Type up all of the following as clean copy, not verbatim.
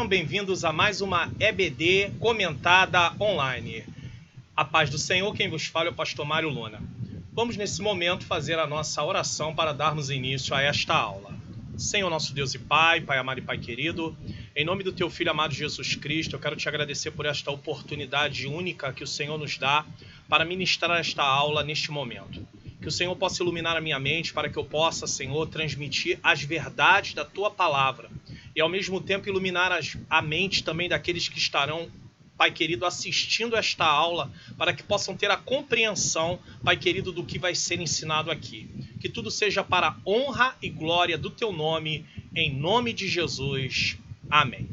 Sejam bem-vindos a mais uma EBD comentada online. A paz do Senhor, quem vos fala é o pastor Mário Luna. Vamos nesse momento fazer a nossa oração para darmos início a esta aula. Senhor nosso Deus e Pai, Pai amado e Pai querido, em nome do Teu Filho amado Jesus Cristo, eu quero Te agradecer por esta oportunidade única que o Senhor nos dá para ministrar esta aula neste momento. Que o Senhor possa iluminar a minha mente para que eu possa, Senhor, transmitir as verdades da Tua palavra e ao mesmo tempo iluminar a mente também daqueles que estarão, Pai querido, assistindo esta aula, para que possam ter a compreensão, Pai querido, do que vai ser ensinado aqui. Que tudo seja para a honra e glória do Teu nome, em nome de Jesus. Amém.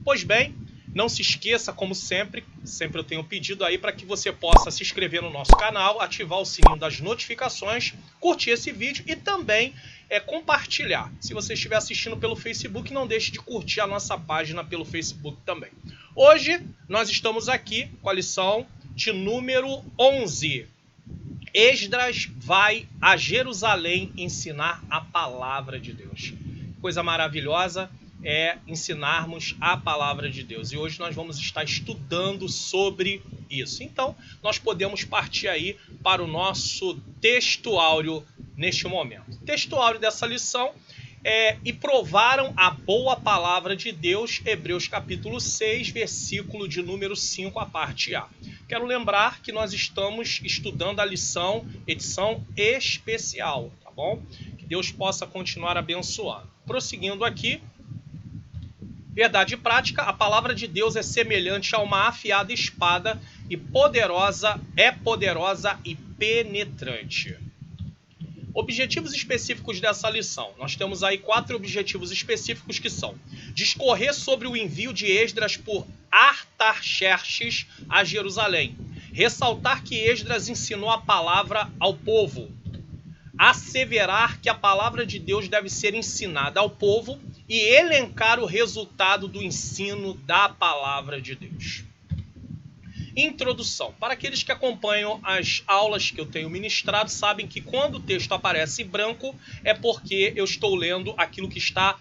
Pois bem, não se esqueça, como sempre eu tenho pedido aí para que você possa se inscrever no nosso canal, ativar o sininho das notificações, curtir esse vídeo e também compartilhar. Se você estiver assistindo pelo Facebook, não deixe de curtir a nossa página pelo Facebook também. Hoje nós estamos aqui com a lição de número 11. Esdras vai a Jerusalém ensinar a palavra de Deus. Coisa maravilhosa é ensinarmos a palavra de Deus. E hoje nós vamos estar estudando sobre isso. Então, nós podemos partir aí para o nosso texto áureo neste momento. O texto áureo dessa lição é: e provaram a boa palavra de Deus, Hebreus capítulo 6, versículo de número 5, a parte A. Quero lembrar que nós estamos estudando a lição, edição especial, tá bom? Que Deus possa continuar abençoando. Prosseguindo aqui, verdade prática, a palavra de Deus é semelhante a uma afiada espada e poderosa e penetrante. Objetivos específicos dessa lição. Nós temos aí 4 objetivos específicos que são: discorrer sobre o envio de Esdras por Artaxerxes a Jerusalém, ressaltar que Esdras ensinou a palavra ao povo, asseverar que a palavra de Deus deve ser ensinada ao povo e elencar o resultado do ensino da palavra de Deus. Introdução. Para aqueles que acompanham as aulas que eu tenho ministrado, sabem que quando o texto aparece em branco é porque eu estou lendo aquilo que está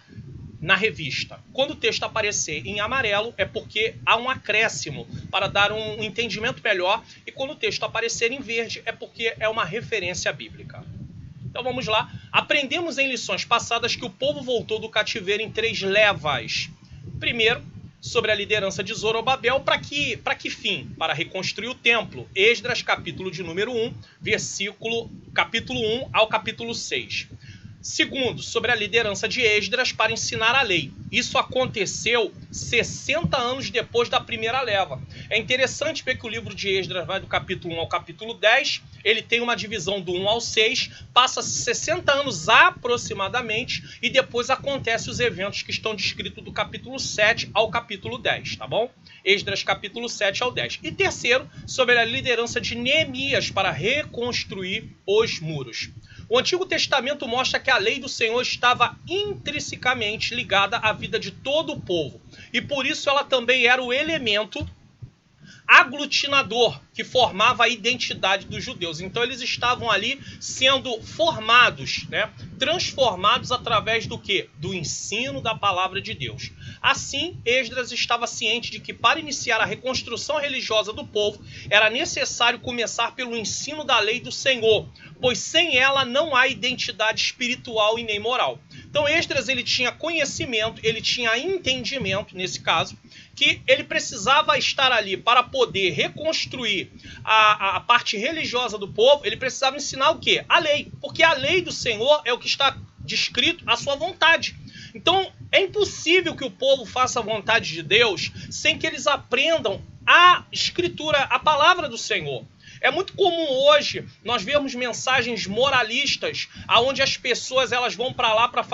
na revista. Quando o texto aparecer em amarelo é porque há um acréscimo para dar um entendimento melhor, e quando o texto aparecer em verde é porque é uma referência bíblica. Então vamos lá. Aprendemos em lições passadas que o povo voltou do cativeiro em 3 levas. Primeiro, sobre a liderança de Zorobabel, para que fim? Para reconstruir o templo. Esdras, capítulo de número 1, capítulo 1 ao capítulo 6. Segundo, sobre a liderança de Esdras para ensinar a lei. Isso aconteceu 60 anos depois da primeira leva. É interessante ver que o livro de Esdras vai do capítulo 1 ao capítulo 10, ele tem uma divisão do 1 ao 6, passa-se 60 anos aproximadamente, e depois acontecem os eventos que estão descritos do capítulo 7 ao capítulo 10, tá bom? Esdras, capítulo 7 ao 10. E terceiro, sobre a liderança de Neemias para reconstruir os muros. O Antigo Testamento mostra que a lei do Senhor estava intrinsecamente ligada à vida de todo o povo. E por isso ela também era o elemento aglutinador que formava a identidade dos judeus. Então eles estavam ali sendo formados, transformados através do quê? Do ensino da palavra de Deus. Assim, Esdras estava ciente de que para iniciar a reconstrução religiosa do povo era necessário começar pelo ensino da lei do Senhor, pois sem ela não há identidade espiritual e nem moral. Então Esdras ele tinha conhecimento, ele tinha entendimento, nesse caso, que ele precisava estar ali para poder reconstruir a parte religiosa do povo. Ele precisava ensinar o quê? A lei, porque a lei do Senhor é o que está descrito, a sua vontade. Então é impossível que o povo faça a vontade de Deus sem que eles aprendam a escritura, a palavra do Senhor. É muito comum hoje nós vermos mensagens moralistas, aonde as pessoas elas vão para lá para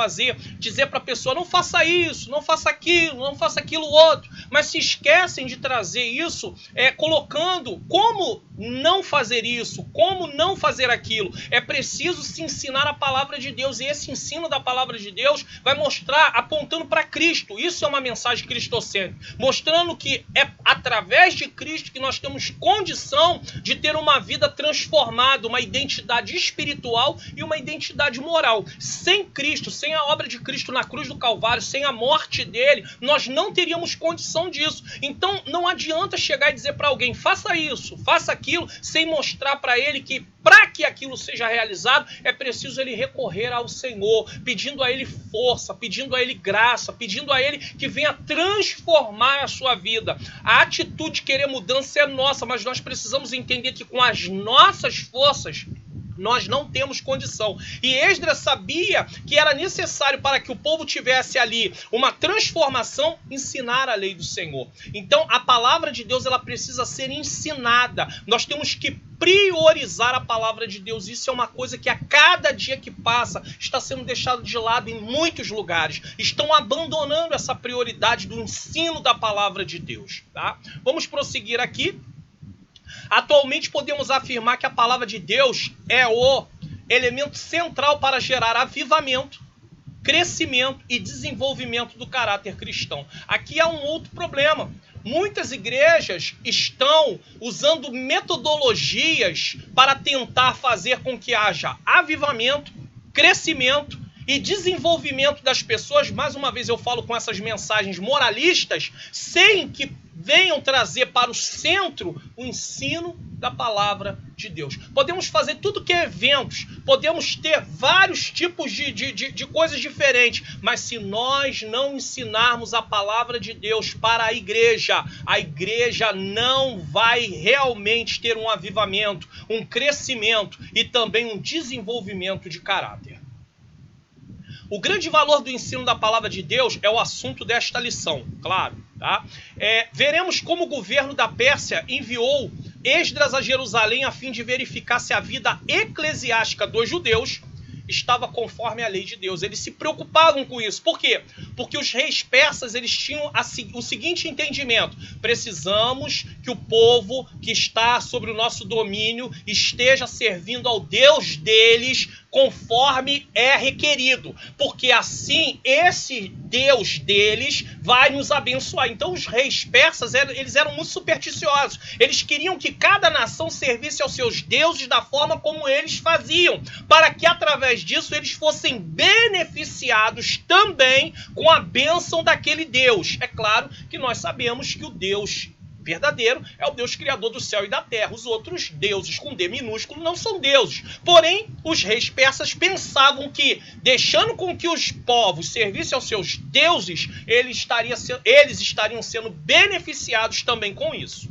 dizer para a pessoa: não faça isso, não faça aquilo, não faça aquilo outro, mas se esquecem de trazer isso colocando como não fazer isso, como não fazer aquilo. É preciso se ensinar a palavra de Deus, e esse ensino da palavra de Deus vai mostrar, apontando para Cristo. Isso é uma mensagem cristocêntrica, mostrando que é através de Cristo que nós temos condição de ter uma vida transformada, uma identidade espiritual e uma identidade moral. Sem Cristo, sem a obra de Cristo na cruz do Calvário, sem a morte dele, nós não teríamos condição disso. Então não adianta chegar e dizer para alguém, faça isso, faça aquilo, sem mostrar para ele que para que aquilo seja realizado, é preciso ele recorrer ao Senhor, pedindo a ele força, pedindo a ele graça, pedindo a ele que venha transformar a sua vida. A atitude de querer mudança é nossa, mas nós precisamos entender que com as nossas forças nós não temos condição. E Esdras sabia que era necessário, para que o povo tivesse ali uma transformação, ensinar a lei do Senhor. Então a palavra de Deus, ela precisa ser ensinada. Nós temos que priorizar a palavra de Deus. Isso é uma coisa que a cada dia que passa está sendo deixado de lado em muitos lugares. Estão abandonando essa prioridade do ensino da palavra de Deus, tá? Vamos prosseguir aqui. Atualmente podemos afirmar que a palavra de Deus é o elemento central para gerar avivamento, crescimento e desenvolvimento do caráter cristão. Aqui há um outro problema. Muitas igrejas estão usando metodologias para tentar fazer com que haja avivamento, crescimento e desenvolvimento das pessoas. Mais uma vez eu falo com essas mensagens moralistas, sem que venham trazer para o centro o ensino da palavra de Deus. Podemos fazer tudo que é eventos, podemos ter vários tipos de coisas diferentes, mas se nós não ensinarmos a palavra de Deus para a igreja não vai realmente ter um avivamento, um crescimento e também um desenvolvimento de caráter. O grande valor do ensino da palavra de Deus é o assunto desta lição, claro. Tá? Veremos como o governo da Pérsia enviou Esdras a Jerusalém a fim de verificar se a vida eclesiástica dos judeus estava conforme a lei de Deus. Eles se preocupavam com isso. Por quê? Porque os reis persas, eles tinham o seguinte entendimento: precisamos que o povo que está sobre o nosso domínio esteja servindo ao Deus deles conforme é requerido, porque assim esse Deus deles vai nos abençoar. Então os reis persas, eles eram muito supersticiosos. Eles queriam que cada nação servisse aos seus deuses da forma como eles faziam, para que através disso eles fossem beneficiados também com a bênção daquele Deus. É claro que nós sabemos que o Deus verdadeiro é o Deus criador do céu e da terra. Os outros deuses com D minúsculo não são deuses. Porém, os reis persas pensavam que, deixando com que os povos servissem aos seus deuses, eles estariam sendo beneficiados também com isso.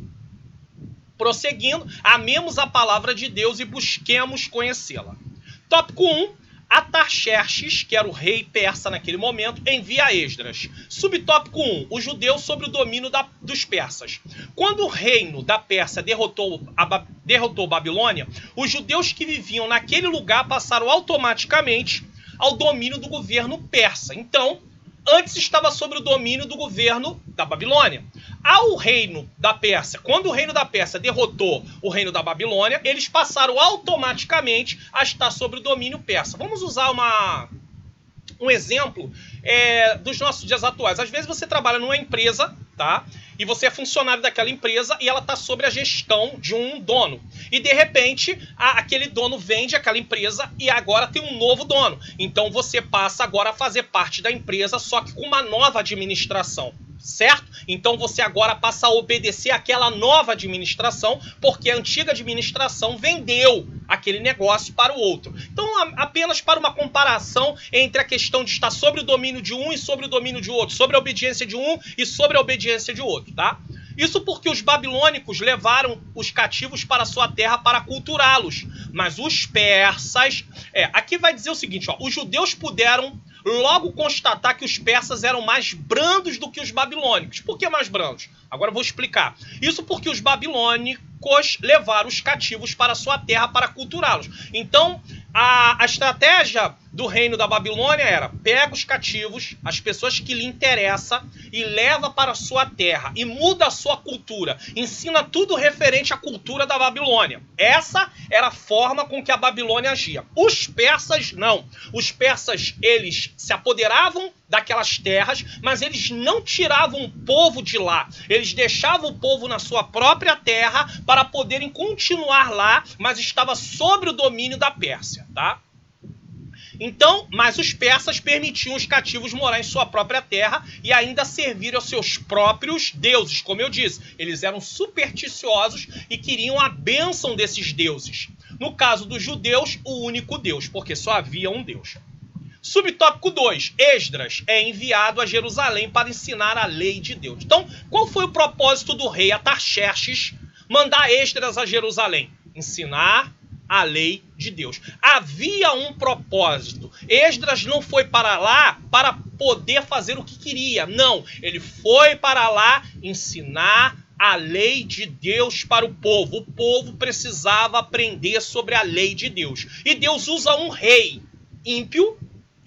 Prosseguindo, amemos a palavra de Deus e busquemos conhecê-la. Tópico 1. Atarxerxes, que era o rei persa naquele momento, envia Esdras. Subtópico 1. Os judeus sobre o domínio dos persas. Quando o reino da Pérsia derrotou Babilônia, os judeus que viviam naquele lugar passaram automaticamente ao domínio do governo persa. Então, antes estava sob o domínio do governo da Babilônia. Ao reino da Pérsia, quando o reino da Pérsia derrotou o reino da Babilônia, eles passaram automaticamente a estar sob o domínio persa. Vamos usar um exemplo dos nossos dias atuais. Às vezes você trabalha numa empresa, tá? E você é funcionário daquela empresa e ela está sob a gestão de um dono. E de repente, aquele dono vende aquela empresa e agora tem um novo dono. Então você passa agora a fazer parte da empresa, só que com uma nova administração. Certo? Então você agora passa a obedecer àquela nova administração, porque a antiga administração vendeu aquele negócio para o outro. Então, apenas para uma comparação entre a questão de estar sobre o domínio de um e sobre o domínio de outro, sobre a obediência de um e sobre a obediência de outro, tá? Isso porque os babilônicos levaram os cativos para a sua terra para culturá-los. Mas os persas... aqui vai dizer o seguinte, ó, os judeus puderam logo constatar que os persas eram mais brandos do que os babilônicos. Por que mais brandos? Agora eu vou explicar. Isso porque os babilônicos levaram os cativos para a sua terra para culturá-los. Então, a estratégia do reino da Babilônia era: pega os cativos, as pessoas que lhe interessam, e leva para a sua terra, e muda a sua cultura, ensina tudo referente à cultura da Babilônia. Essa era a forma com que a Babilônia agia. Os persas não. Os persas, eles se apoderavam daquelas terras, mas eles não tiravam o povo de lá. Eles deixavam o povo na sua própria terra para poderem continuar lá, mas estava sob o domínio da Pérsia, tá? Então, mas os persas permitiam os cativos morar em sua própria terra e ainda servir aos seus próprios deuses. Como eu disse, eles eram supersticiosos e queriam a bênção desses deuses. No caso dos judeus, o único Deus, porque só havia um Deus. Subtópico 2. Esdras é enviado a Jerusalém para ensinar a lei de Deus. Então, qual foi o propósito do rei Artaxerxes mandar Esdras a Jerusalém? Ensinar a lei de Deus. Havia um propósito. Esdras não foi para lá para poder fazer o que queria. Não, ele foi para lá ensinar a lei de Deus para o povo. O povo precisava aprender sobre a lei de Deus. E Deus usa um rei ímpio,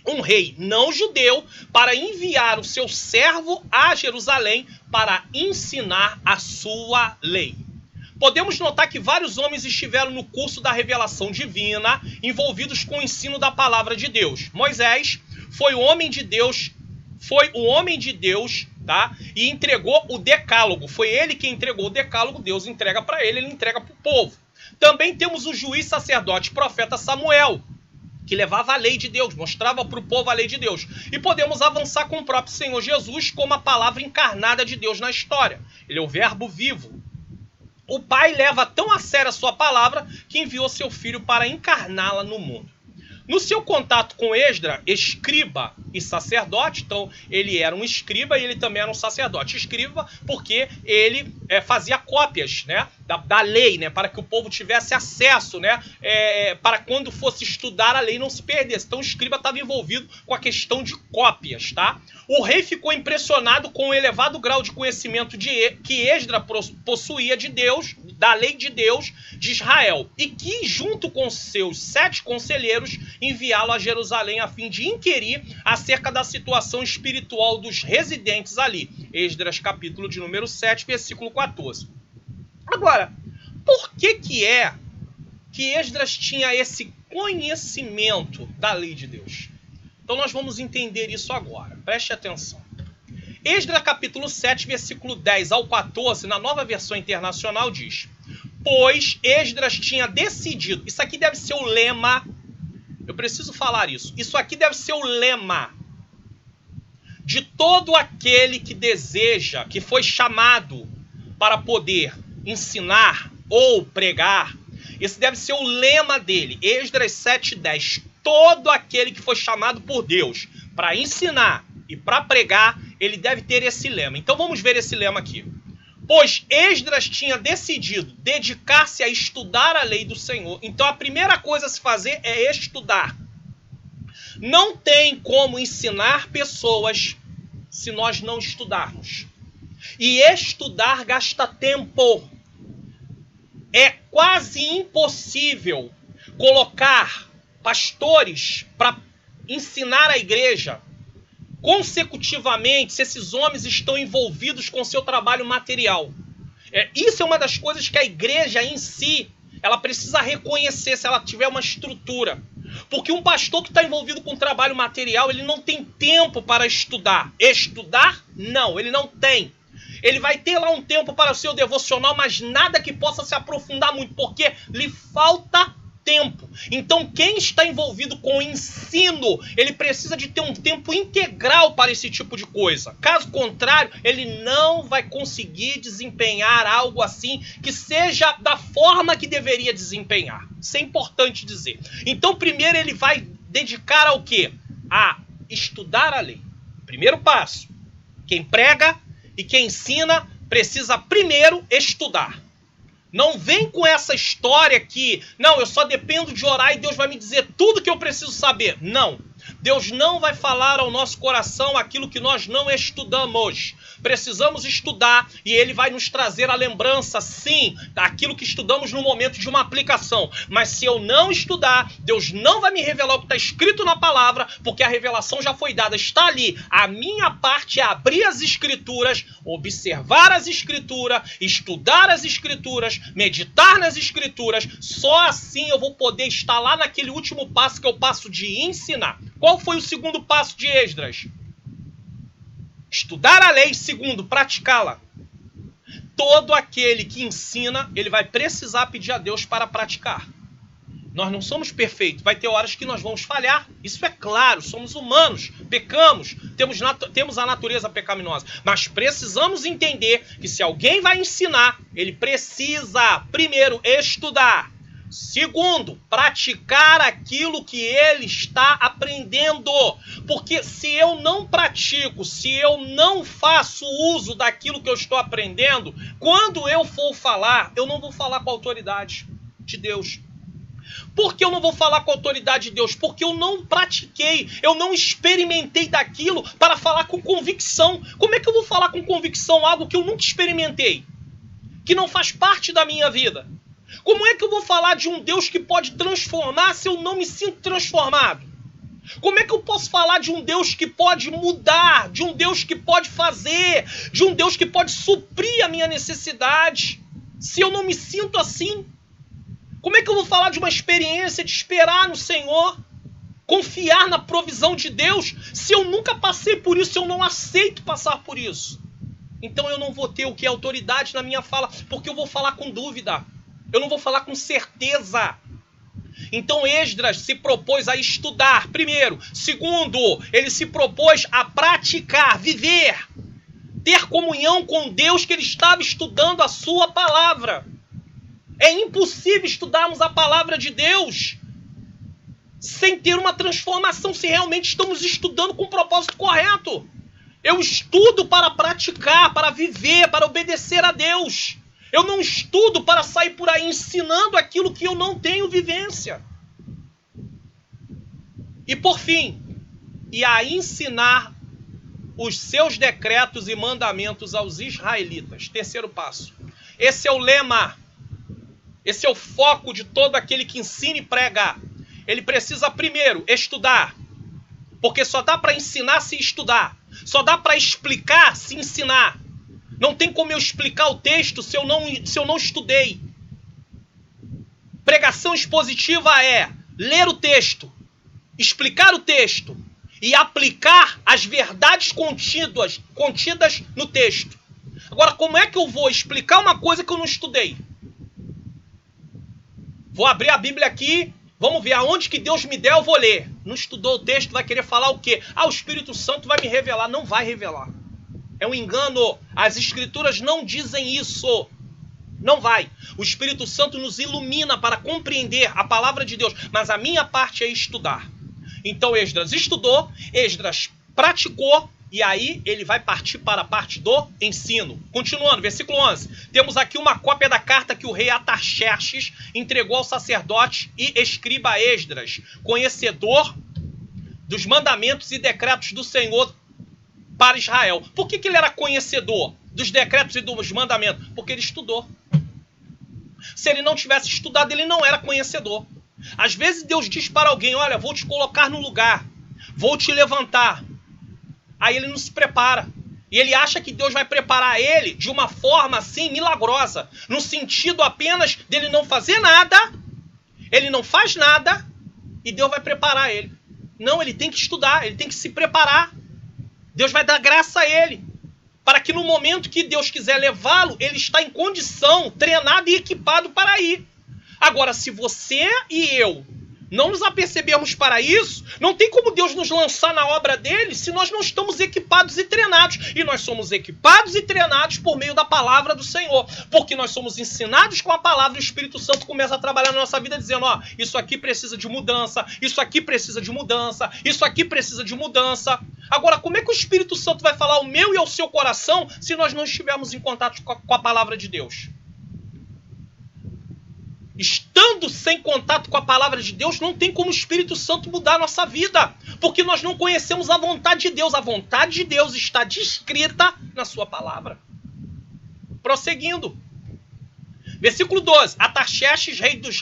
um rei não judeu, para enviar o seu servo a Jerusalém para ensinar a sua lei. Podemos notar que vários homens estiveram no curso da revelação divina, envolvidos com o ensino da palavra de Deus. Moisés foi o homem de Deus, tá? E entregou o decálogo. Foi ele que entregou o decálogo, Deus entrega para ele entrega para o povo. Também temos o juiz, sacerdote, profeta Samuel, que levava a lei de Deus, mostrava para o povo a lei de Deus. E podemos avançar com o próprio Senhor Jesus como a palavra encarnada de Deus na história. Ele é o verbo vivo. O Pai leva tão a sério a sua palavra que enviou seu filho para encarná-la no mundo. No seu contato com Esdras, escriba e sacerdote, então ele era um escriba e ele também era um sacerdote. Escriba porque ele fazia cópias, né, da lei, né, para que o povo tivesse acesso, né, para quando fosse estudar a lei não se perdesse. Então o escriba estava envolvido com a questão de cópias, tá? O rei ficou impressionado com o elevado grau de conhecimento que Esdras possuía de Deus, da lei de Deus de Israel, e que, junto com seus 7 conselheiros, enviá-lo a Jerusalém a fim de inquirir acerca da situação espiritual dos residentes ali. Esdras, capítulo de número 7, versículo 14. Agora, por que Esdras tinha esse conhecimento da lei de Deus? Então nós vamos entender isso agora. Preste atenção. Esdras capítulo 7, versículo 10 ao 14, na Nova Versão Internacional diz: pois Esdras tinha decidido, isso aqui deve ser o lema, eu preciso falar isso, isso aqui deve ser o lema de todo aquele que deseja, que foi chamado para poder ensinar ou pregar. Esse deve ser o lema dele, Esdras 7:10. Todo aquele que foi chamado por Deus para ensinar e para pregar, ele deve ter esse lema. Então vamos ver esse lema aqui. Pois Esdras tinha decidido dedicar-se a estudar a lei do Senhor. Então a primeira coisa a se fazer é estudar. Não tem como ensinar pessoas se nós não estudarmos. E estudar gasta tempo. É quase impossível colocar pastores para ensinar a igreja consecutivamente se esses homens estão envolvidos com seu trabalho material. Isso é uma das coisas que a igreja em si, ela precisa reconhecer se ela tiver uma estrutura. Porque um pastor que está envolvido com trabalho material, ele não tem tempo para estudar. Estudar? Não, ele não tem. Ele vai ter lá um tempo para o seu devocional, mas nada que possa se aprofundar muito, porque lhe falta tempo. Então quem está envolvido com o ensino, ele precisa de ter um tempo integral para esse tipo de coisa. Caso contrário, ele não vai conseguir desempenhar algo assim que seja da forma que deveria desempenhar. Isso é importante dizer. Então primeiro ele vai dedicar ao quê? A estudar a lei. Primeiro passo. Quem prega e quem ensina precisa primeiro estudar. Não vem com essa história que, não, eu só dependo de orar e Deus vai me dizer tudo que eu preciso saber. Não. Deus não vai falar ao nosso coração aquilo que nós não estudamos. Precisamos estudar e Ele vai nos trazer a lembrança, sim, daquilo que estudamos no momento de uma aplicação. Mas se eu não estudar, Deus não vai me revelar o que está escrito na palavra, porque a revelação já foi dada, está ali. A minha parte é abrir as Escrituras, observar as Escrituras, estudar as Escrituras, meditar nas Escrituras. Só assim eu vou poder estar lá naquele último passo, que é o passo de ensinar. Qual foi o segundo passo de Esdras? Estudar a lei. Segundo, praticá-la. Todo aquele que ensina, ele vai precisar pedir a Deus para praticar. Nós não somos perfeitos, vai ter horas que nós vamos falhar, isso é claro, somos humanos, pecamos, temos a natureza pecaminosa, mas precisamos entender que se alguém vai ensinar, ele precisa, primeiro, estudar. Segundo, praticar aquilo que ele está aprendendo. Porque se eu não pratico, se eu não faço uso daquilo que eu estou aprendendo, quando eu for falar, eu não vou falar com a autoridade de Deus. Por que eu não vou falar com a autoridade de Deus? Porque eu não pratiquei, eu não experimentei daquilo para falar com convicção. Como é que eu vou falar com convicção algo que eu nunca experimentei? Que não faz parte da minha vida? Como é que eu vou falar de um Deus que pode transformar se eu não me sinto transformado? Como é que eu posso falar de um Deus que pode mudar, de um Deus que pode fazer, de um Deus que pode suprir a minha necessidade, se eu não me sinto assim? Como é que eu vou falar de uma experiência de esperar no Senhor, confiar na provisão de Deus, se eu nunca passei por isso, se eu não aceito passar por isso? Então eu não vou ter o que é autoridade na minha fala, porque eu vou falar com dúvida. Eu não vou falar com certeza. Então Esdras se propôs a estudar, primeiro. Segundo, ele se propôs a praticar, viver, ter comunhão com Deus, que ele estava estudando a sua palavra. É impossível estudarmos a palavra de Deus sem ter uma transformação, se realmente estamos estudando com o propósito correto. Eu estudo para praticar, para viver, para obedecer a Deus. Eu não estudo para sair por aí ensinando aquilo que eu não tenho vivência. E por fim, e a ensinar os seus decretos e mandamentos aos israelitas. Terceiro passo. Esse é o lema. Esse é o foco de todo aquele que ensina e prega. Ele precisa primeiro estudar. Porque só dá para ensinar se estudar. Só dá para explicar se ensinar. Não tem como eu explicar o texto se eu não estudei. Pregação expositiva é ler o texto, explicar o texto e aplicar as verdades contidas no texto. Agora, como é que eu vou explicar uma coisa que eu não estudei? Vou abrir a Bíblia aqui, vamos ver aonde que Deus me der, eu vou ler. Não estudou o texto, vai querer falar o quê? O Espírito Santo vai me revelar. Não vai revelar. É um engano. As Escrituras não dizem isso. Não vai. O Espírito Santo nos ilumina para compreender a palavra de Deus. Mas a minha parte é estudar. Então Esdras estudou, Esdras praticou, e aí ele vai partir para a parte do ensino. Continuando, versículo 11. Temos aqui uma cópia da carta que o rei Artaxerxes entregou ao sacerdote e escriba Esdras, conhecedor dos mandamentos e decretos do Senhor para Israel. Por que ele era conhecedor dos decretos e dos mandamentos? Porque ele estudou. Se ele não tivesse estudado, ele não era conhecedor. Às vezes Deus diz para alguém, olha, vou te colocar no lugar, vou te levantar. Aí ele não se prepara. E ele acha que Deus vai preparar ele de uma forma assim milagrosa, no sentido apenas dele não fazer nada, ele não faz nada e Deus vai preparar ele. Não, ele tem que estudar, ele tem que se preparar. Deus vai dar graça a ele, para que no momento que Deus quiser levá-lo, ele está em condição, treinado e equipado para ir. Agora, se você e eu não nos apercebermos para isso, não tem como Deus nos lançar na obra dele se nós não estamos equipados e treinados. E nós somos equipados e treinados por meio da palavra do Senhor. Porque nós somos ensinados com a palavra e o Espírito Santo começa a trabalhar na nossa vida dizendo, ó, isso aqui precisa de mudança, isso aqui precisa de mudança, isso aqui precisa de mudança. Agora, como é que o Espírito Santo vai falar ao meu e ao seu coração se nós não estivermos em contato com a palavra de Deus? Estamos Estando sem contato com a palavra de Deus, não tem como o Espírito Santo mudar a nossa vida, porque nós não conhecemos a vontade de Deus. A vontade de Deus está descrita na sua palavra. Prosseguindo. Versículo 12. Atarxerxes, rei dos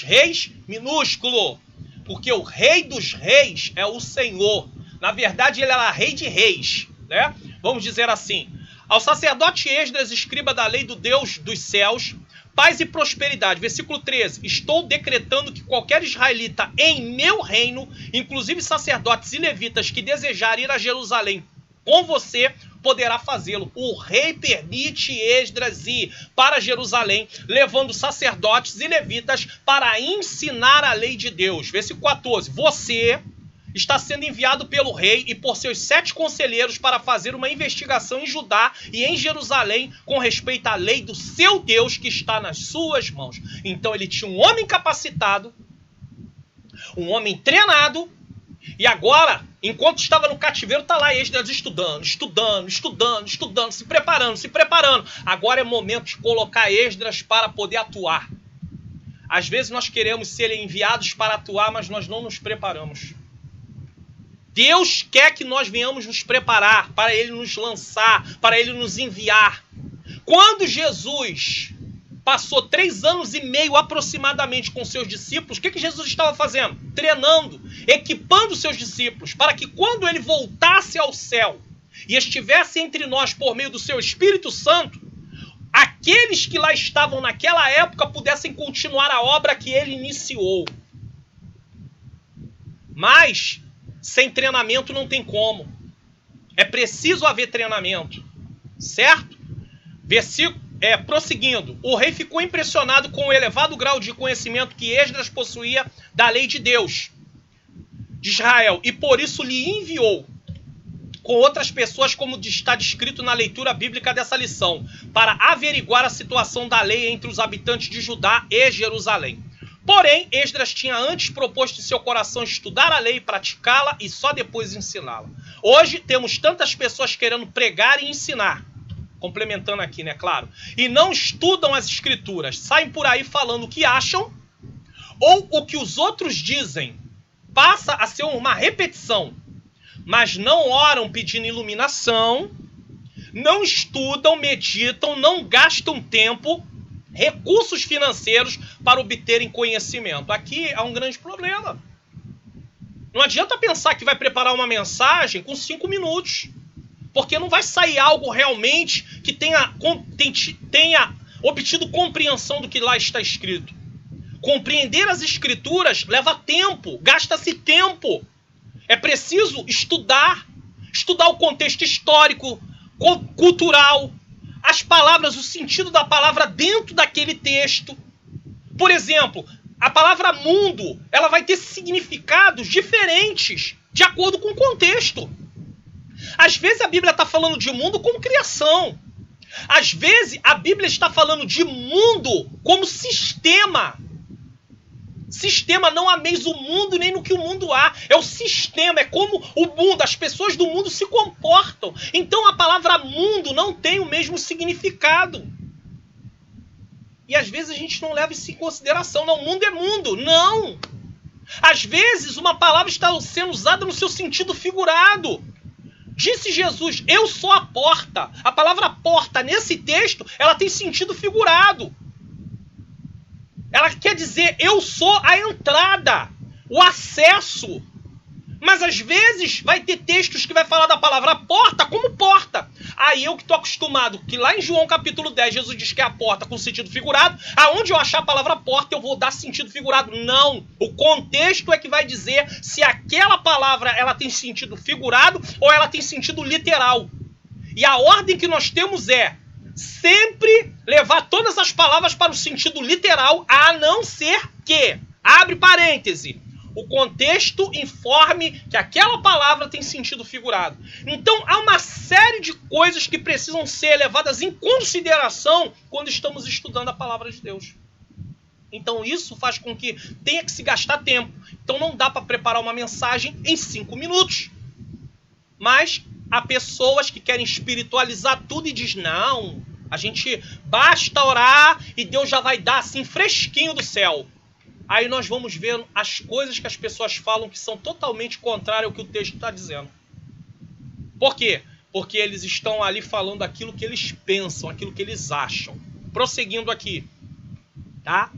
reis, minúsculo, porque o rei dos reis é o Senhor. Na verdade, ele era rei de reis, né? Vamos dizer assim. Ao sacerdote Esdras, escriba da lei do Deus dos céus, paz e prosperidade. Versículo 13. Estou decretando que qualquer israelita em meu reino, inclusive sacerdotes e levitas que desejarem ir a Jerusalém com você, poderá fazê-lo. O rei permite Esdras ir para Jerusalém, levando sacerdotes e levitas para ensinar a lei de Deus. Versículo 14. Você está sendo enviado pelo rei e por seus 7 conselheiros para fazer uma investigação em Judá e em Jerusalém com respeito à lei do seu Deus que está nas suas mãos. Então ele tinha um homem capacitado, um homem treinado, e agora, enquanto estava no cativeiro, está lá Esdras estudando, se preparando. Agora é momento de colocar Esdras para poder atuar. Às vezes nós queremos ser enviados para atuar, mas nós não nos preparamos. Deus quer que nós venhamos nos preparar para Ele nos lançar, para Ele nos enviar. Quando Jesus passou 3 anos e meio aproximadamente com seus discípulos, o que Jesus estava fazendo? Treinando, equipando seus discípulos, para que quando Ele voltasse ao céu e estivesse entre nós por meio do seu Espírito Santo, aqueles que lá estavam naquela época pudessem continuar a obra que Ele iniciou. Mas sem treinamento não tem como. É preciso haver treinamento. Certo? Prosseguindo. O rei ficou impressionado com o elevado grau de conhecimento que Esdras possuía da lei de Deus, de Israel, e por isso lhe enviou com outras pessoas, como está descrito na leitura bíblica dessa lição, para averiguar a situação da lei entre os habitantes de Judá e Jerusalém. Porém, Esdras tinha antes proposto em seu coração estudar a lei, praticá-la e só depois ensiná-la. Hoje temos tantas pessoas querendo pregar e ensinar, complementando aqui, né, claro, e não estudam as escrituras, saem por aí falando o que acham ou o que os outros dizem. Passa a ser uma repetição, mas não oram pedindo iluminação, não estudam, meditam, não gastam tempo, recursos financeiros para obterem conhecimento. Aqui há um grande problema. Não adianta pensar que vai preparar uma mensagem com 5 minutos, porque não vai sair algo realmente que tenha obtido compreensão do que lá está escrito. Compreender as escrituras leva tempo, gasta-se tempo. É preciso estudar o contexto histórico, cultural, as palavras, o sentido da palavra dentro daquele texto. Por exemplo, a palavra mundo, ela vai ter significados diferentes de acordo com o contexto. Às vezes a Bíblia está falando de mundo como criação. Às vezes a Bíblia está falando de mundo como sistema. Sistema, não ameis o mundo nem no que o mundo há. É o sistema, é como o mundo, as pessoas do mundo se comportam. Então a palavra mundo não tem o mesmo significado. E às vezes a gente não leva isso em consideração. Não, o mundo é mundo. Não! Às vezes uma palavra está sendo usada no seu sentido figurado. Disse Jesus, eu sou a porta. A palavra porta nesse texto, ela tem sentido figurado. Ela quer dizer, eu sou a entrada, o acesso. Mas às vezes vai ter textos que vai falar da palavra porta como porta. Aí eu que estou acostumado, que lá em João capítulo 10, Jesus diz que é a porta com sentido figurado. Aonde eu achar a palavra porta, eu vou dar sentido figurado. Não, o contexto é que vai dizer se aquela palavra ela tem sentido figurado ou ela tem sentido literal. E a ordem que nós temos é sempre levar todas as palavras para o sentido literal, a não ser que, abre parêntese, o contexto informe que aquela palavra tem sentido figurado. Então há uma série de coisas que precisam ser levadas em consideração quando estamos estudando a palavra de Deus. Então isso faz com que tenha que se gastar tempo. Então não dá para preparar uma mensagem em 5 minutos. Mas há pessoas que querem espiritualizar tudo e diz, não, A gente basta orar e Deus já vai dar assim fresquinho do céu. Aí nós vamos ver as coisas que as pessoas falam que são totalmente contrárias ao que o texto está dizendo. Por quê? Porque eles estão ali falando aquilo que eles pensam, aquilo que eles acham. Prosseguindo aqui, tá?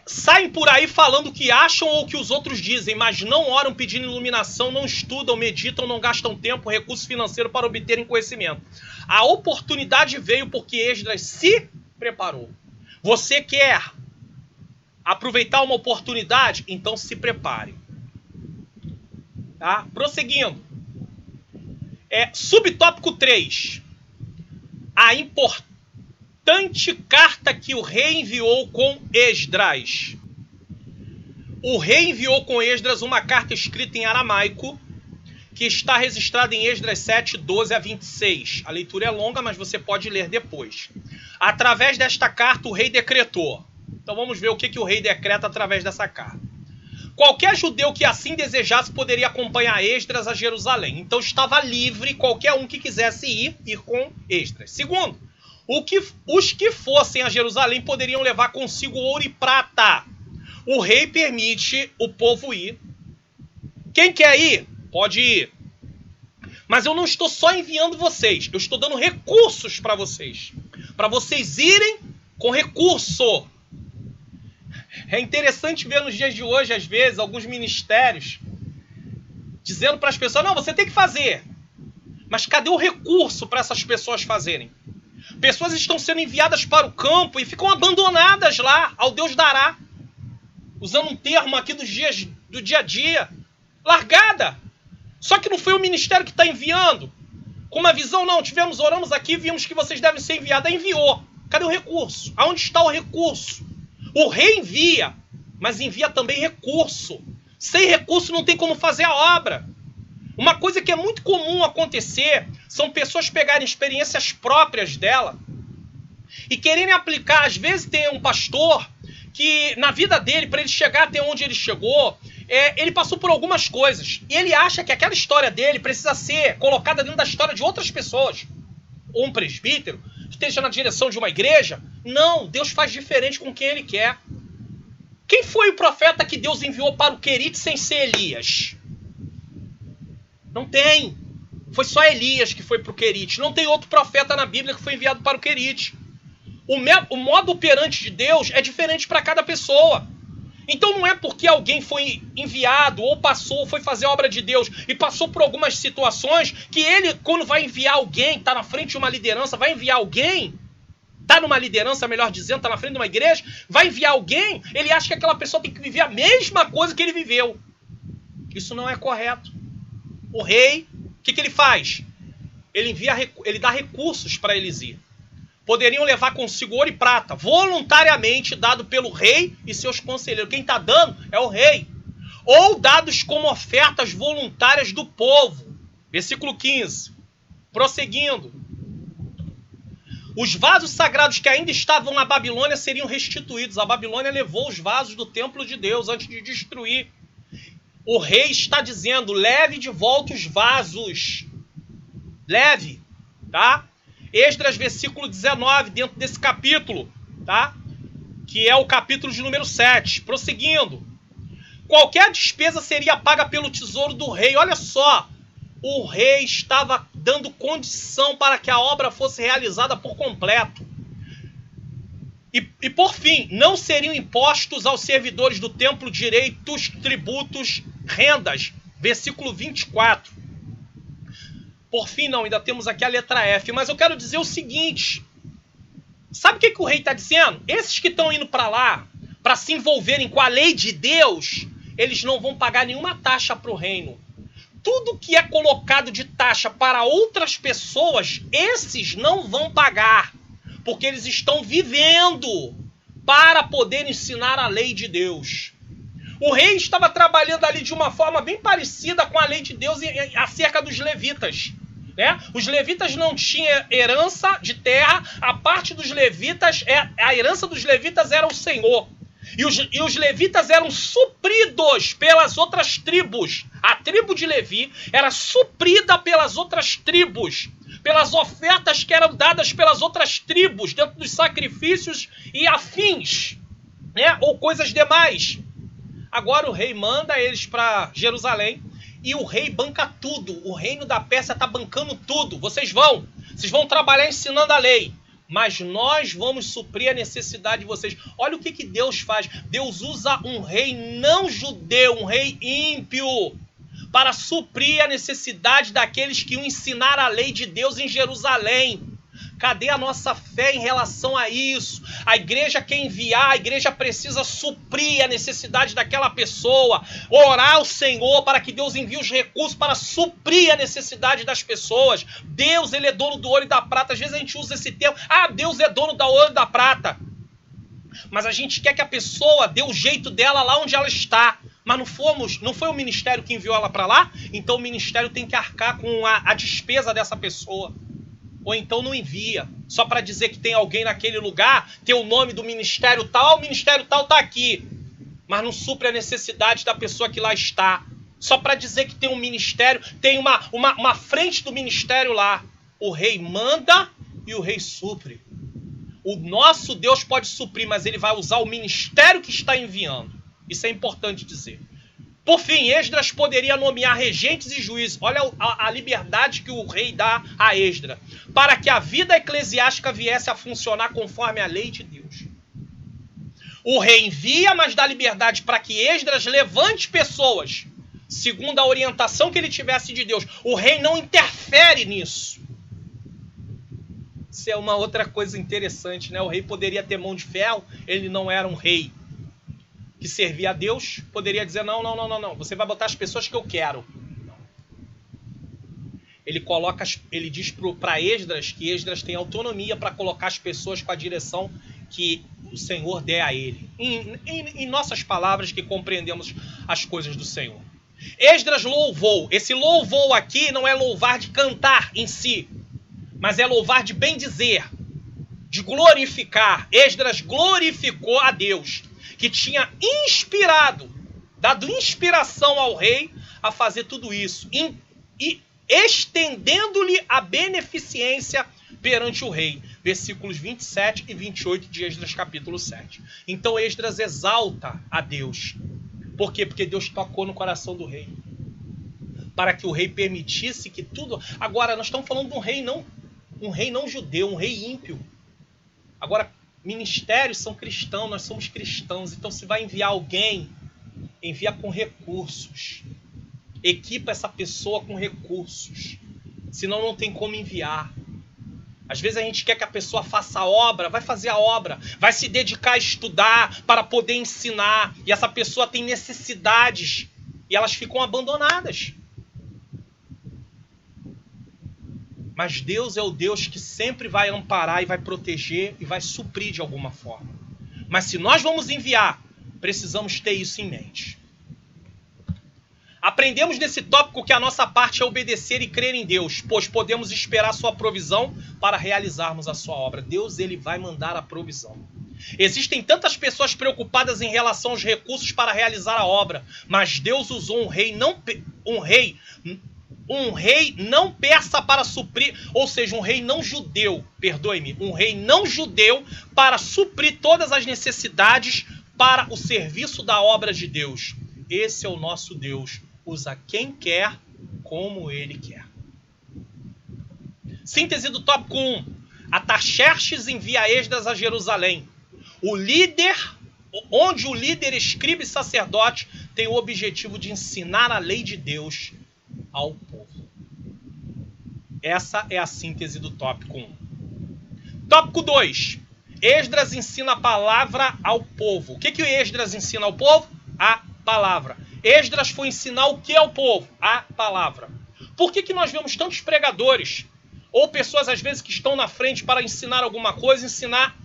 Saem por aí falando o que acham ou o que os outros dizem, mas não oram pedindo iluminação, não estudam, meditam, não gastam tempo, recurso financeiro para obterem conhecimento. A oportunidade veio porque Esdras se preparou. Você quer aproveitar uma oportunidade? Então se prepare. Tá? Prosseguindo. Subtópico 3. A importante carta que o rei enviou com Esdras. O rei enviou com Esdras uma carta escrita em aramaico, que está registrada em Esdras 7, 12 a 26. A leitura é longa, mas você pode ler depois. Através desta carta, o rei decretou. Então vamos ver o que o rei decreta através dessa carta. Qualquer judeu que assim desejasse poderia acompanhar Esdras a Jerusalém. Então estava livre qualquer um que quisesse ir com Esdras. Segundo, os que fossem a Jerusalém poderiam levar consigo ouro e prata. O rei permite o povo ir. Quem quer ir, pode ir. Mas eu não estou só enviando vocês, eu estou dando recursos para vocês. Para vocês irem com recurso. É interessante ver nos dias de hoje, às vezes, alguns ministérios dizendo para as pessoas, não, você tem que fazer. Mas cadê o recurso para essas pessoas fazerem? Pessoas estão sendo enviadas para o campo e ficam abandonadas lá, ao Deus dará. Usando um termo aqui do dia a dia. Largada. Só que não foi o ministério que está enviando. Com uma visão, não, oramos aqui, vimos que vocês devem ser enviados. Aí enviou. Cadê o recurso? Aonde está o recurso? O rei envia, mas envia também recurso. Sem recurso não tem como fazer a obra. Uma coisa que é muito comum acontecer são pessoas pegarem experiências próprias dela e quererem aplicar. Às vezes tem um pastor que na vida dele, para ele chegar até onde ele chegou, ele passou por algumas coisas. E ele acha que aquela história dele precisa ser colocada dentro da história de outras pessoas. Ou um presbítero que esteja na direção de uma igreja. Não, Deus faz diferente com quem ele quer. Quem foi o profeta que Deus enviou para o Querite sem ser Elias? Não tem. Foi só Elias que foi para o Querite. Não tem outro profeta na Bíblia que foi enviado para o Querite. O modo operante de Deus é diferente para cada pessoa. Então não é porque alguém foi enviado ou foi fazer a obra de Deus e passou por algumas situações que ele, quando vai enviar alguém, está na frente de uma liderança, vai enviar alguém, está numa liderança, melhor dizendo, está na frente de uma igreja, vai enviar alguém, ele acha que aquela pessoa tem que viver a mesma coisa que ele viveu. Isso não é correto. O rei, o que ele faz? Ele dá recursos para eles ir. Poderiam levar consigo ouro e prata, voluntariamente dado pelo rei e seus conselheiros. Quem está dando é o rei. Ou dados como ofertas voluntárias do povo. Versículo 15. Prosseguindo. Os vasos sagrados que ainda estavam na Babilônia seriam restituídos. A Babilônia levou os vasos do templo de Deus antes de destruir. O rei está dizendo, leve de volta os vasos. Leve, tá? Esdras, versículo 19, dentro desse capítulo, tá? Que é o capítulo de número 7. Prosseguindo. Qualquer despesa seria paga pelo tesouro do rei. Olha só, o rei estava dando condição para que a obra fosse realizada por completo. E por fim, não seriam impostos aos servidores do templo direitos, tributos, rendas. Versículo 24. Por fim, não, ainda temos aqui a letra F. Mas eu quero dizer o seguinte. Sabe o que o rei está dizendo? Esses que estão indo para lá, para se envolverem com a lei de Deus, eles não vão pagar nenhuma taxa para o reino. Tudo que é colocado de taxa para outras pessoas, esses não vão pagar. Porque eles estão vivendo para poder ensinar a lei de Deus. O rei estava trabalhando ali de uma forma bem parecida com a lei de Deus acerca dos levitas. Né? Os levitas não tinham herança de terra, a parte dos levitas, a herança dos levitas era o Senhor. E os levitas eram supridos pelas outras tribos A tribo de Levi era suprida pelas outras tribos, pelas ofertas que eram dadas pelas outras tribos, dentro dos sacrifícios e afins, né? Ou coisas demais. Agora o rei manda eles para Jerusalém e o rei banca tudo. O reino da Pérsia está bancando tudo. Vocês vão trabalhar ensinando a lei, mas nós vamos suprir a necessidade de vocês. Olha o que Deus faz. Deus usa um rei não judeu, um rei ímpio, para suprir a necessidade daqueles que iam ensinar a lei de Deus em Jerusalém. Cadê a nossa fé em relação a isso? A igreja quer enviar, a igreja precisa suprir a necessidade daquela pessoa, orar ao Senhor para que Deus envie os recursos para suprir a necessidade das pessoas. Deus, ele é dono do ouro e da prata. Às vezes a gente usa esse termo, Deus é dono do ouro e da prata. Mas a gente quer que a pessoa dê o jeito dela lá onde ela está. Mas não foi o ministério que enviou ela para lá? Então o ministério tem que arcar com a despesa dessa pessoa. Ou então não envia, só para dizer que tem alguém naquele lugar, tem o nome do ministério tal, o ministério tal está aqui, mas não supre a necessidade da pessoa que lá está, só para dizer que tem um ministério, tem uma frente do ministério lá. O rei manda e o rei supre. O nosso Deus pode suprir, mas ele vai usar o ministério que está enviando. Isso é importante dizer. Por fim, Esdras poderia nomear regentes e juízes. Olha a liberdade que o rei dá a Esdras, para que a vida eclesiástica viesse a funcionar conforme a lei de Deus. O rei envia, mas dá liberdade para que Esdras levante pessoas, segundo a orientação que ele tivesse de Deus. O rei não interfere nisso. Isso é uma outra coisa interessante, né? O rei poderia ter mão de ferro, ele não era um rei que servia a Deus, poderia dizer, não, você vai botar as pessoas que eu quero. Não. Ele diz para Esdras que Esdras tem autonomia para colocar as pessoas com a direção que o Senhor der a ele. Em nossas palavras que compreendemos as coisas do Senhor. Esdras louvou. Esse louvou aqui não é louvar de cantar em si, mas é louvar de bem dizer, de glorificar. Esdras glorificou a Deus, que tinha dado inspiração ao rei a fazer tudo isso, e estendendo-lhe a beneficência perante o rei. Versículos 27 e 28 de Esdras capítulo 7. Então Esdras exalta a Deus. Por quê? Porque Deus tocou no coração do rei, para que o rei permitisse que tudo... Agora, nós estamos falando de um rei não judeu, um rei ímpio. Agora, ministérios são cristãos, nós somos cristãos, então se vai enviar alguém, envia com recursos. Equipa essa pessoa com recursos, senão não tem como enviar. Às vezes a gente quer que a pessoa faça a obra, vai fazer a obra, vai se dedicar a estudar para poder ensinar, e essa pessoa tem necessidades, e elas ficam abandonadas. Mas Deus é o Deus que sempre vai amparar e vai proteger e vai suprir de alguma forma. Mas se nós vamos enviar, precisamos ter isso em mente. Aprendemos nesse tópico que a nossa parte é obedecer e crer em Deus, pois podemos esperar sua provisão para realizarmos a sua obra. Deus, ele vai mandar a provisão. Existem tantas pessoas preocupadas em relação aos recursos para realizar a obra, mas Deus usou um rei não persa para suprir, ou seja, um rei não judeu, um rei não judeu para suprir todas as necessidades para o serviço da obra de Deus. Esse é o nosso Deus, usa quem quer, como ele quer. Síntese do tópico 1. Ataxerxes envia Esdras a Jerusalém. Onde o líder, escriba e sacerdote tem o objetivo de ensinar a lei de Deus ao povo. Essa é a síntese do tópico 1. Tópico 2. Esdras ensina a palavra ao povo. O que Esdras ensina ao povo? A palavra. Esdras foi ensinar o que ao povo? A palavra. Por que nós vemos tantos pregadores, ou pessoas às vezes que estão na frente para ensinar alguma coisa, ensinar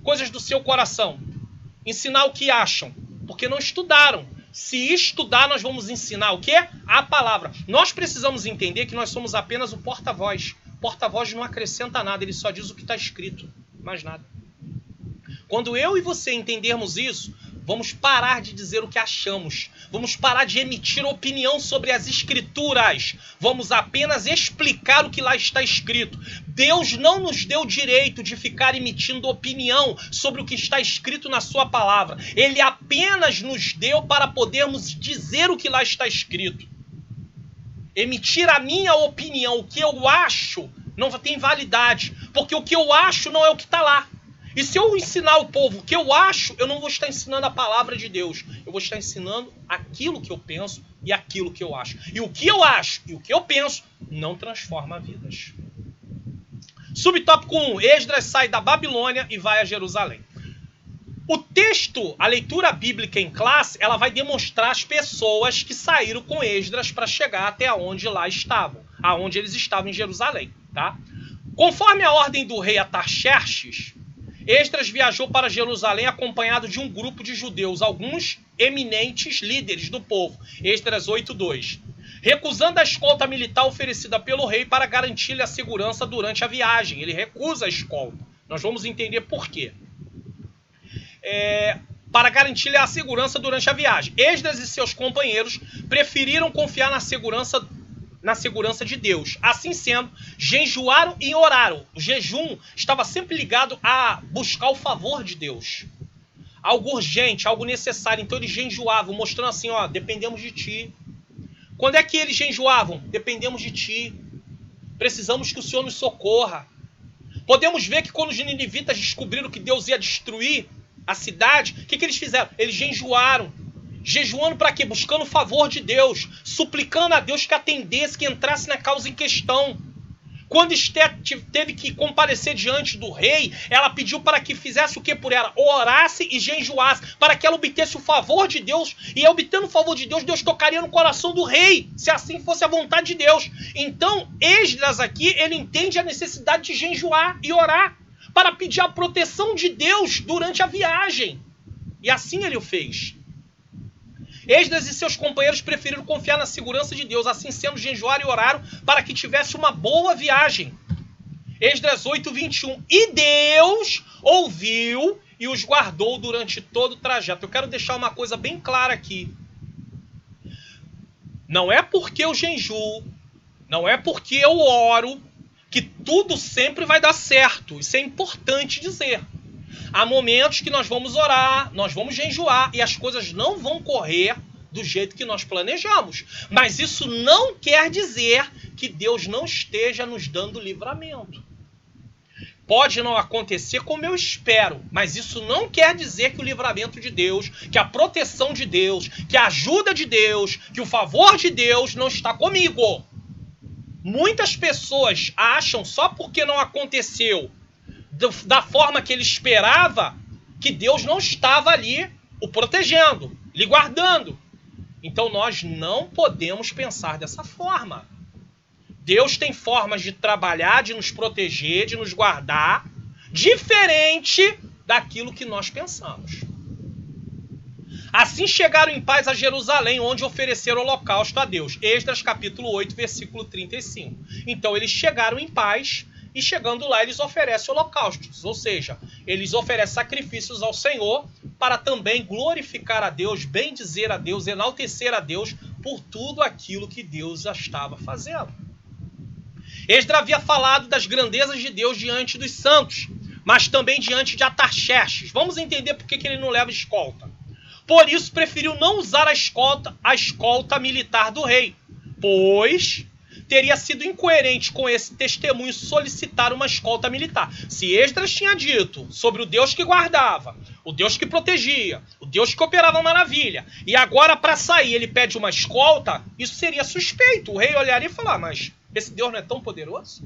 coisas do seu coração, ensinar o que acham? Porque não estudaram. Se estudar, nós vamos ensinar o quê? A palavra. Nós precisamos entender que nós somos apenas o porta-voz. Porta-voz não acrescenta nada, ele só diz o que está escrito, mais nada. Quando eu e você entendermos isso, Vamos parar de dizer o que achamos. Vamos parar de emitir opinião sobre as Escrituras. Vamos apenas explicar o que lá está escrito. Deus não nos deu o direito de ficar emitindo opinião sobre o que está escrito na sua palavra. Ele apenas nos deu para podermos dizer o que lá está escrito. Emitir a minha opinião, o que eu acho, não tem validade. Porque o que eu acho não é o que está lá. E se eu ensinar o povo o que eu acho, eu não vou estar ensinando a palavra de Deus. Eu vou estar ensinando aquilo que eu penso e aquilo que eu acho. E o que eu acho e o que eu penso não transforma vidas. Subtópico 1. Esdras sai da Babilônia e vai a Jerusalém. O texto, a leitura bíblica em classe, ela vai demonstrar as pessoas que saíram com Esdras para chegar até onde lá estavam. Aonde eles estavam em Jerusalém. Tá? Conforme a ordem do rei Artaxerxes, Esdras viajou para Jerusalém acompanhado de um grupo de judeus, alguns eminentes líderes do povo. Esdras 8:2. Recusando a escolta militar oferecida pelo rei para garantir-lhe a segurança durante a viagem. Ele recusa a escolta. Nós vamos entender por quê. Para garantir-lhe a segurança durante a viagem. Esdras e seus companheiros preferiram confiar na segurança de Deus. Assim sendo, jejuaram e oraram. O jejum estava sempre ligado a buscar o favor de Deus. Algo urgente, algo necessário. Então eles jejuavam, mostrando assim, ó, dependemos de ti. Quando é que eles jejuavam? Dependemos de ti. Precisamos que o Senhor nos socorra. Podemos ver que quando os ninivitas descobriram que Deus ia destruir a cidade, o que eles fizeram? Eles jejuaram. Jejuando para quê? Buscando o favor de Deus. Suplicando a Deus que atendesse, que entrasse na causa em questão. Quando Esther teve que comparecer diante do rei, ela pediu para que fizesse o que por ela? Orasse e jejuasse, para que ela obtesse o favor de Deus. E obtendo o favor de Deus, Deus tocaria no coração do rei, se assim fosse a vontade de Deus. Então, Esdras aqui, ele entende a necessidade de jejuar e orar, para pedir a proteção de Deus durante a viagem. E assim ele o fez. Esdras e seus companheiros preferiram confiar na segurança de Deus, assim sendo, jejuaram e oraram para que tivesse uma boa viagem. Esdras 8:21. E Deus ouviu e os guardou durante todo o trajeto. Eu quero deixar uma coisa bem clara aqui. Não é porque eu jejuo, não é porque eu oro, que tudo sempre vai dar certo. Isso é importante dizer. Há momentos que nós vamos orar, nós vamos jejuar e as coisas não vão correr do jeito que nós planejamos. Mas isso não quer dizer que Deus não esteja nos dando livramento. Pode não acontecer como eu espero, mas isso não quer dizer que o livramento de Deus, que a proteção de Deus, que a ajuda de Deus, que o favor de Deus não está comigo. Muitas pessoas acham só porque não aconteceu da forma que ele esperava, que Deus não estava ali o protegendo, lhe guardando. Então nós não podemos pensar dessa forma. Deus tem formas de trabalhar, de nos proteger, de nos guardar, diferente daquilo que nós pensamos. Assim chegaram em paz a Jerusalém, onde ofereceram holocausto a Deus. Esdras capítulo 8, versículo 35. Então eles chegaram em paz, e chegando lá eles oferecem holocaustos, ou seja, eles oferecem sacrifícios ao Senhor para também glorificar a Deus, bendizer a Deus, enaltecer a Deus por tudo aquilo que Deus já estava fazendo. Esdras havia falado das grandezas de Deus diante dos santos, mas também diante de Artaxerxes. Vamos entender por que ele não leva escolta. Por isso preferiu não usar a escolta militar do rei, pois teria sido incoerente com esse testemunho solicitar uma escolta militar. Se Esdras tinha dito sobre o Deus que guardava, o Deus que protegia, o Deus que operava maravilha, e agora para sair ele pede uma escolta, isso seria suspeito. O rei olharia e falar, mas esse Deus não é tão poderoso?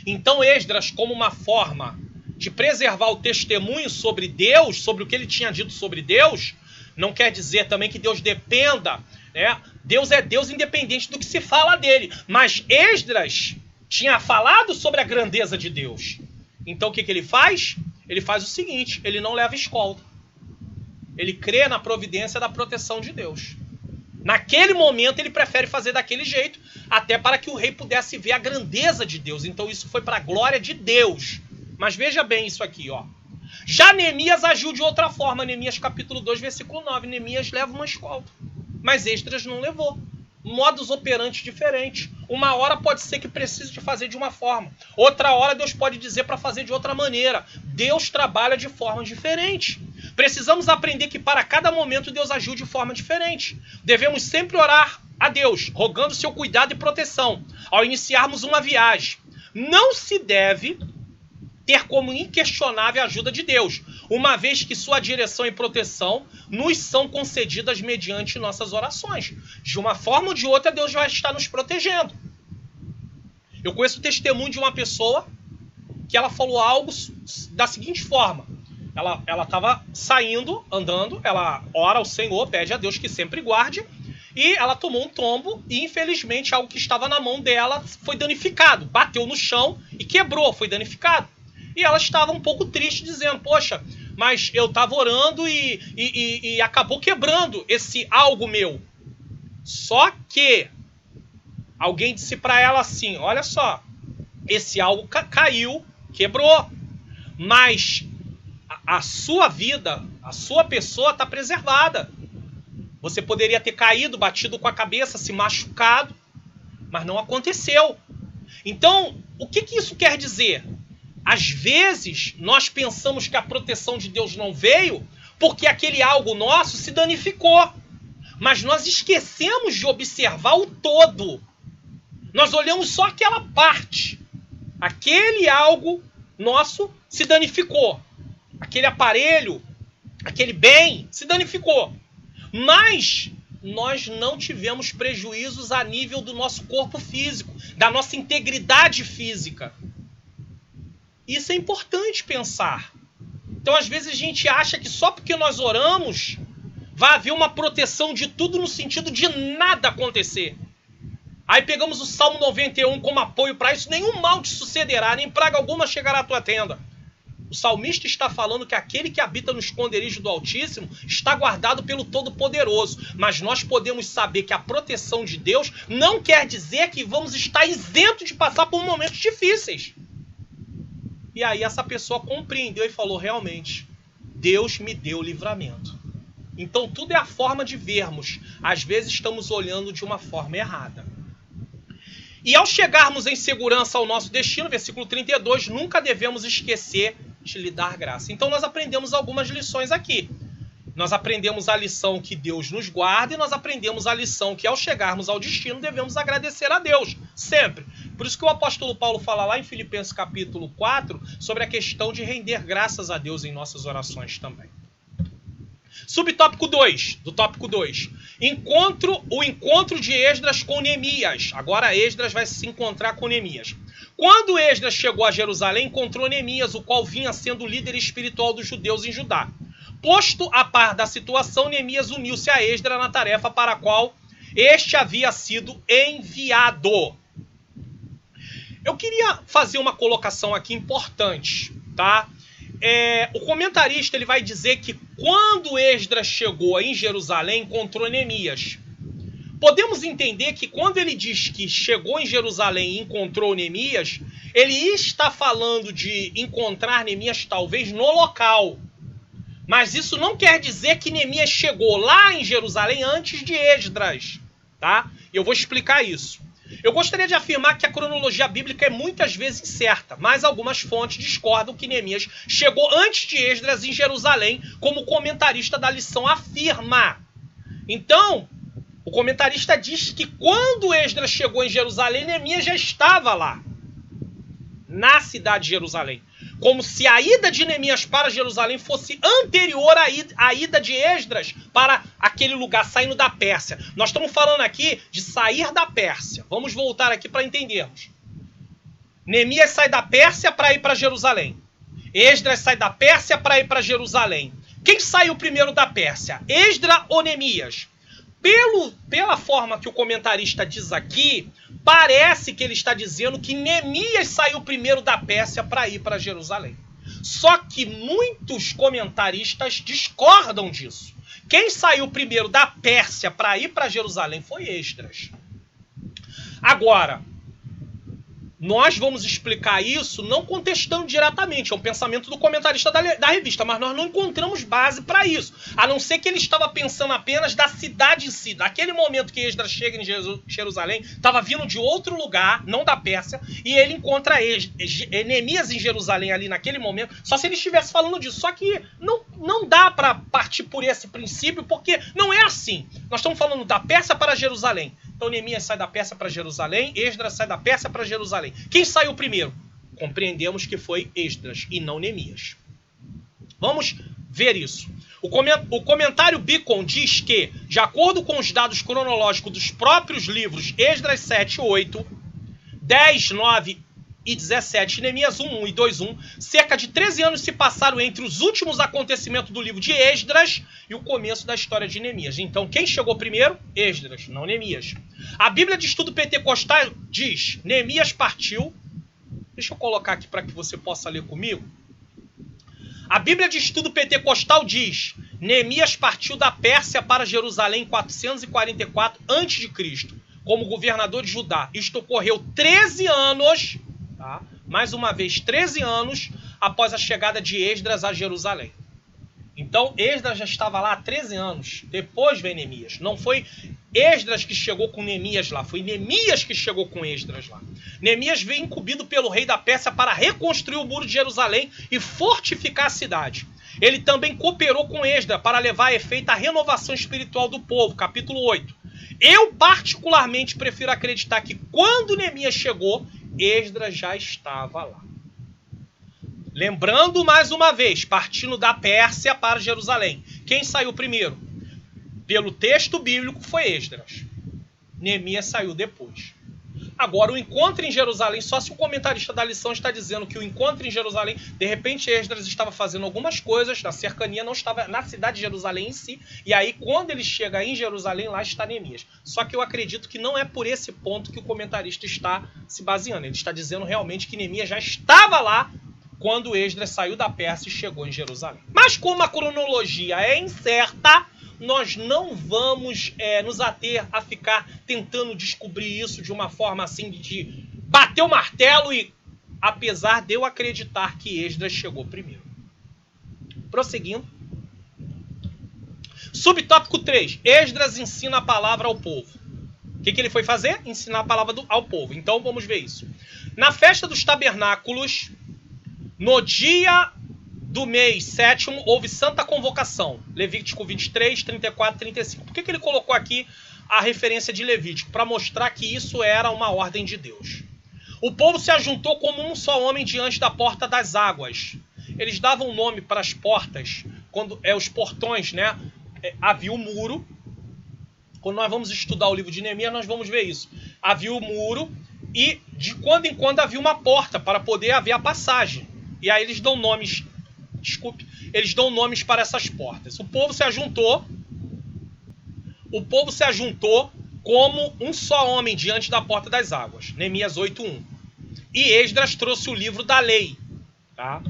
Então Esdras, como uma forma de preservar o testemunho sobre Deus, sobre o que ele tinha dito sobre Deus, não quer dizer também que Deus dependa, né? Deus é Deus independente do que se fala dele. Mas Esdras tinha falado sobre a grandeza de Deus. Então o que ele faz? Ele faz o seguinte, ele não leva escolta. Ele crê na providência da proteção de Deus. Naquele momento ele prefere fazer daquele jeito, até para que o rei pudesse ver a grandeza de Deus. Então isso foi para a glória de Deus. Mas veja bem isso aqui, ó. Já Neemias agiu de outra forma. Neemias capítulo 2, versículo 9. Neemias leva uma escolta, mas Esdras não levou. Modus operandi diferentes. Uma hora pode ser que precise de fazer de uma forma. Outra hora Deus pode dizer para fazer de outra maneira. Deus trabalha de forma diferente. Precisamos aprender que para cada momento Deus agiu de forma diferente. Devemos sempre orar a Deus, rogando seu cuidado e proteção ao iniciarmos uma viagem. Não se deve ter como inquestionável a ajuda de Deus, uma vez que sua direção e proteção nos são concedidas mediante nossas orações. De uma forma ou de outra, Deus vai estar nos protegendo. Eu conheço o testemunho de uma pessoa que ela falou algo da seguinte forma. Ela estava saindo, andando, ela ora ao Senhor, pede a Deus que sempre guarde, e ela tomou um tombo e, infelizmente, algo que estava na mão dela foi danificado. Bateu no chão e quebrou, foi danificado. E ela estava um pouco triste, dizendo, poxa, mas eu estava orando e acabou quebrando esse algo meu. Só que alguém disse para ela assim, olha só, esse algo caiu, quebrou, mas a sua vida, a sua pessoa está preservada. Você poderia ter caído, batido com a cabeça, se machucado, mas não aconteceu. Então, o que isso quer dizer? Às vezes, nós pensamos que a proteção de Deus não veio porque aquele algo nosso se danificou. Mas nós esquecemos de observar o todo. Nós olhamos só aquela parte. Aquele algo nosso se danificou. Aquele aparelho, aquele bem se danificou. Mas nós não tivemos prejuízos a nível do nosso corpo físico, da nossa integridade física. Isso é importante pensar. Então, às vezes, a gente acha que só porque nós oramos vai haver uma proteção de tudo no sentido de nada acontecer. Aí pegamos o Salmo 91 como apoio para isso. Nenhum mal te sucederá, nem praga alguma chegará à tua tenda. O salmista está falando que aquele que habita no esconderijo do Altíssimo está guardado pelo Todo-Poderoso. Mas nós podemos saber que a proteção de Deus não quer dizer que vamos estar isentos de passar por momentos difíceis. E aí essa pessoa compreendeu e falou, realmente, Deus me deu livramento. Então tudo é a forma de vermos. Às vezes estamos olhando de uma forma errada. E ao chegarmos em segurança ao nosso destino, versículo 32, nunca devemos esquecer de lhe dar graça. Então nós aprendemos algumas lições aqui. Nós aprendemos a lição que Deus nos guarda e nós aprendemos a lição que ao chegarmos ao destino devemos agradecer a Deus, sempre. Por isso que o apóstolo Paulo fala lá em Filipenses capítulo 4 sobre a questão de render graças a Deus em nossas orações também. Subtópico 2, do tópico 2. O encontro de Esdras com Neemias. Agora Esdras vai se encontrar com Neemias. Quando Esdras chegou a Jerusalém, encontrou Neemias, o qual vinha sendo o líder espiritual dos judeus em Judá. Posto a par da situação, Neemias uniu-se a Esdras na tarefa para a qual este havia sido enviado. Eu queria fazer uma colocação aqui importante, tá? O comentarista ele vai dizer que quando Esdras chegou em Jerusalém, encontrou Neemias. Podemos entender que quando ele diz que chegou em Jerusalém e encontrou Neemias, ele está falando de encontrar Neemias talvez no local. Mas isso não quer dizer que Neemias chegou lá em Jerusalém antes de Esdras, tá? Eu vou explicar isso. Eu gostaria de afirmar que a cronologia bíblica é muitas vezes incerta, mas algumas fontes discordam que Neemias chegou antes de Esdras em Jerusalém, como o comentarista da lição afirma. Então, o comentarista diz que quando Esdras chegou em Jerusalém, Neemias já estava lá, na cidade de Jerusalém. Como se a ida de Neemias para Jerusalém fosse anterior à ida de Esdras para aquele lugar, saindo da Pérsia. Nós estamos falando aqui de sair da Pérsia. Vamos voltar aqui para entendermos. Neemias sai da Pérsia para ir para Jerusalém. Esdras sai da Pérsia para ir para Jerusalém. Quem saiu primeiro da Pérsia? Esdras ou Neemias? Pela forma que o comentarista diz aqui, parece que ele está dizendo que Neemias saiu primeiro da Pérsia para ir para Jerusalém. Só que muitos comentaristas discordam disso. Quem saiu primeiro da Pérsia para ir para Jerusalém foi Esdras. Agora, Nós vamos explicar isso não contestando diretamente, é um pensamento do comentarista da revista, mas nós não encontramos base para isso, a não ser que ele estava pensando apenas da cidade em si. Naquele momento que Esdras chega em Jerusalém, estava vindo de outro lugar, não da Pérsia, e ele encontra Neemias em Jerusalém ali naquele momento, só se ele estivesse falando disso. Só que não dá para partir por esse princípio, porque não é assim. Nós estamos falando da Pérsia para Jerusalém. Então Neemias sai da Pérsia para Jerusalém, Esdras sai da Pérsia para Jerusalém. Quem saiu primeiro? Compreendemos que foi Esdras e não Neemias. Vamos ver isso. O comentário Beacon diz que, de acordo com os dados cronológicos dos próprios livros Esdras 7, 8, 10, 9 e 17, Neemias 1, 1 e 2, 1, cerca de 13 anos se passaram entre os últimos acontecimentos do livro de Esdras e o começo da história de Neemias. Então, quem chegou primeiro? Esdras, não Neemias. A Bíblia de Estudo Pentecostal diz, Neemias partiu... Deixa eu colocar aqui para que você possa ler comigo. A Bíblia de Estudo Pentecostal diz, Neemias partiu da Pérsia para Jerusalém em 444 a.C., como governador de Judá. Isto ocorreu 13 anos... Tá? Mais uma vez, 13 anos após a chegada de Esdras a Jerusalém. Então, Esdras já estava lá há 13 anos. Depois vem Neemias. Não foi Esdras que chegou com Neemias lá. Foi Neemias que chegou com Esdras lá. Neemias veio incumbido pelo rei da Pérsia para reconstruir o muro de Jerusalém e fortificar a cidade. Ele também cooperou com Esdras para levar a efeito a renovação espiritual do povo. Capítulo 8. Eu, particularmente, prefiro acreditar que quando Neemias chegou, Esdras já estava lá. Lembrando mais uma vez, partindo da Pérsia para Jerusalém. Quem saiu primeiro? Pelo texto bíblico foi Esdras. Neemias saiu depois. Agora, o encontro em Jerusalém, só se o comentarista da lição está dizendo que o encontro em Jerusalém, de repente Esdras estava fazendo algumas coisas, na cercania, não estava na cidade de Jerusalém em si, e aí quando ele chega em Jerusalém, lá está Neemias. Só que eu acredito que não é por esse ponto que o comentarista está se baseando. Ele está dizendo realmente que Neemias já estava lá quando Esdras saiu da Pérsia e chegou em Jerusalém. Mas como a cronologia é incerta, nós não vamos nos ater a ficar tentando descobrir isso de uma forma assim de bater o martelo, e apesar de eu acreditar que Esdras chegou primeiro. Prosseguindo. Subtópico 3. Esdras ensina a palavra ao povo. O que ele foi fazer? Ensinar a palavra ao povo. Então vamos ver isso. Na festa dos tabernáculos, no dia do mês 7º, houve santa convocação. Levítico 23, 34, 35. Por que ele colocou aqui a referência de Levítico? Para mostrar que isso era uma ordem de Deus. O povo se ajuntou como um só homem diante da porta das águas. Eles davam nome para as portas, quando os portões, né? Havia o muro. Quando nós vamos estudar o livro de Neemias, nós vamos ver isso. Havia o muro e de quando em quando havia uma porta para poder haver a passagem. E aí eles dão nomes... eles dão nomes para essas portas. O povo se ajuntou como um só homem diante da porta das águas. Neemias 8:1. E Esdras trouxe o livro da lei. Tá?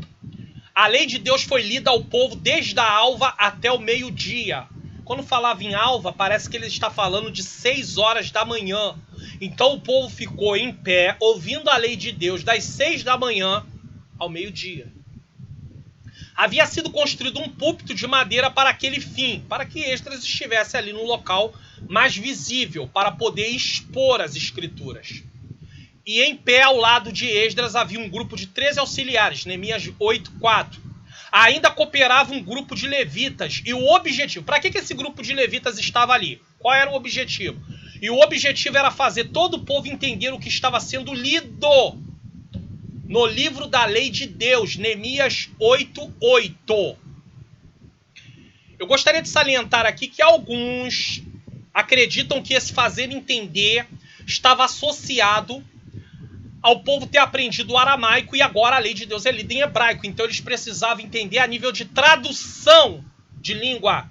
A lei de Deus foi lida ao povo desde a alva até o meio-dia. Quando falava em alva, parece que ele está falando de 6 horas da manhã. Então o povo ficou em pé, ouvindo a lei de Deus das 6 da manhã ao meio-dia. Havia sido construído um púlpito de madeira para aquele fim, para que Esdras estivesse ali no local mais visível, para poder expor as escrituras. E em pé ao lado de Esdras havia um grupo de 13 auxiliares, Neemias 8:4. Ainda cooperava um grupo de levitas, e o objetivo... Para que esse grupo de levitas estava ali? Qual era o objetivo? E o objetivo era fazer todo o povo entender o que estava sendo lido no livro da lei de Deus, Neemias 8:8. Eu gostaria de salientar aqui que alguns acreditam que esse fazer entender estava associado ao povo ter aprendido o aramaico e agora a lei de Deus é lida em hebraico. Então eles precisavam entender a nível de tradução de língua.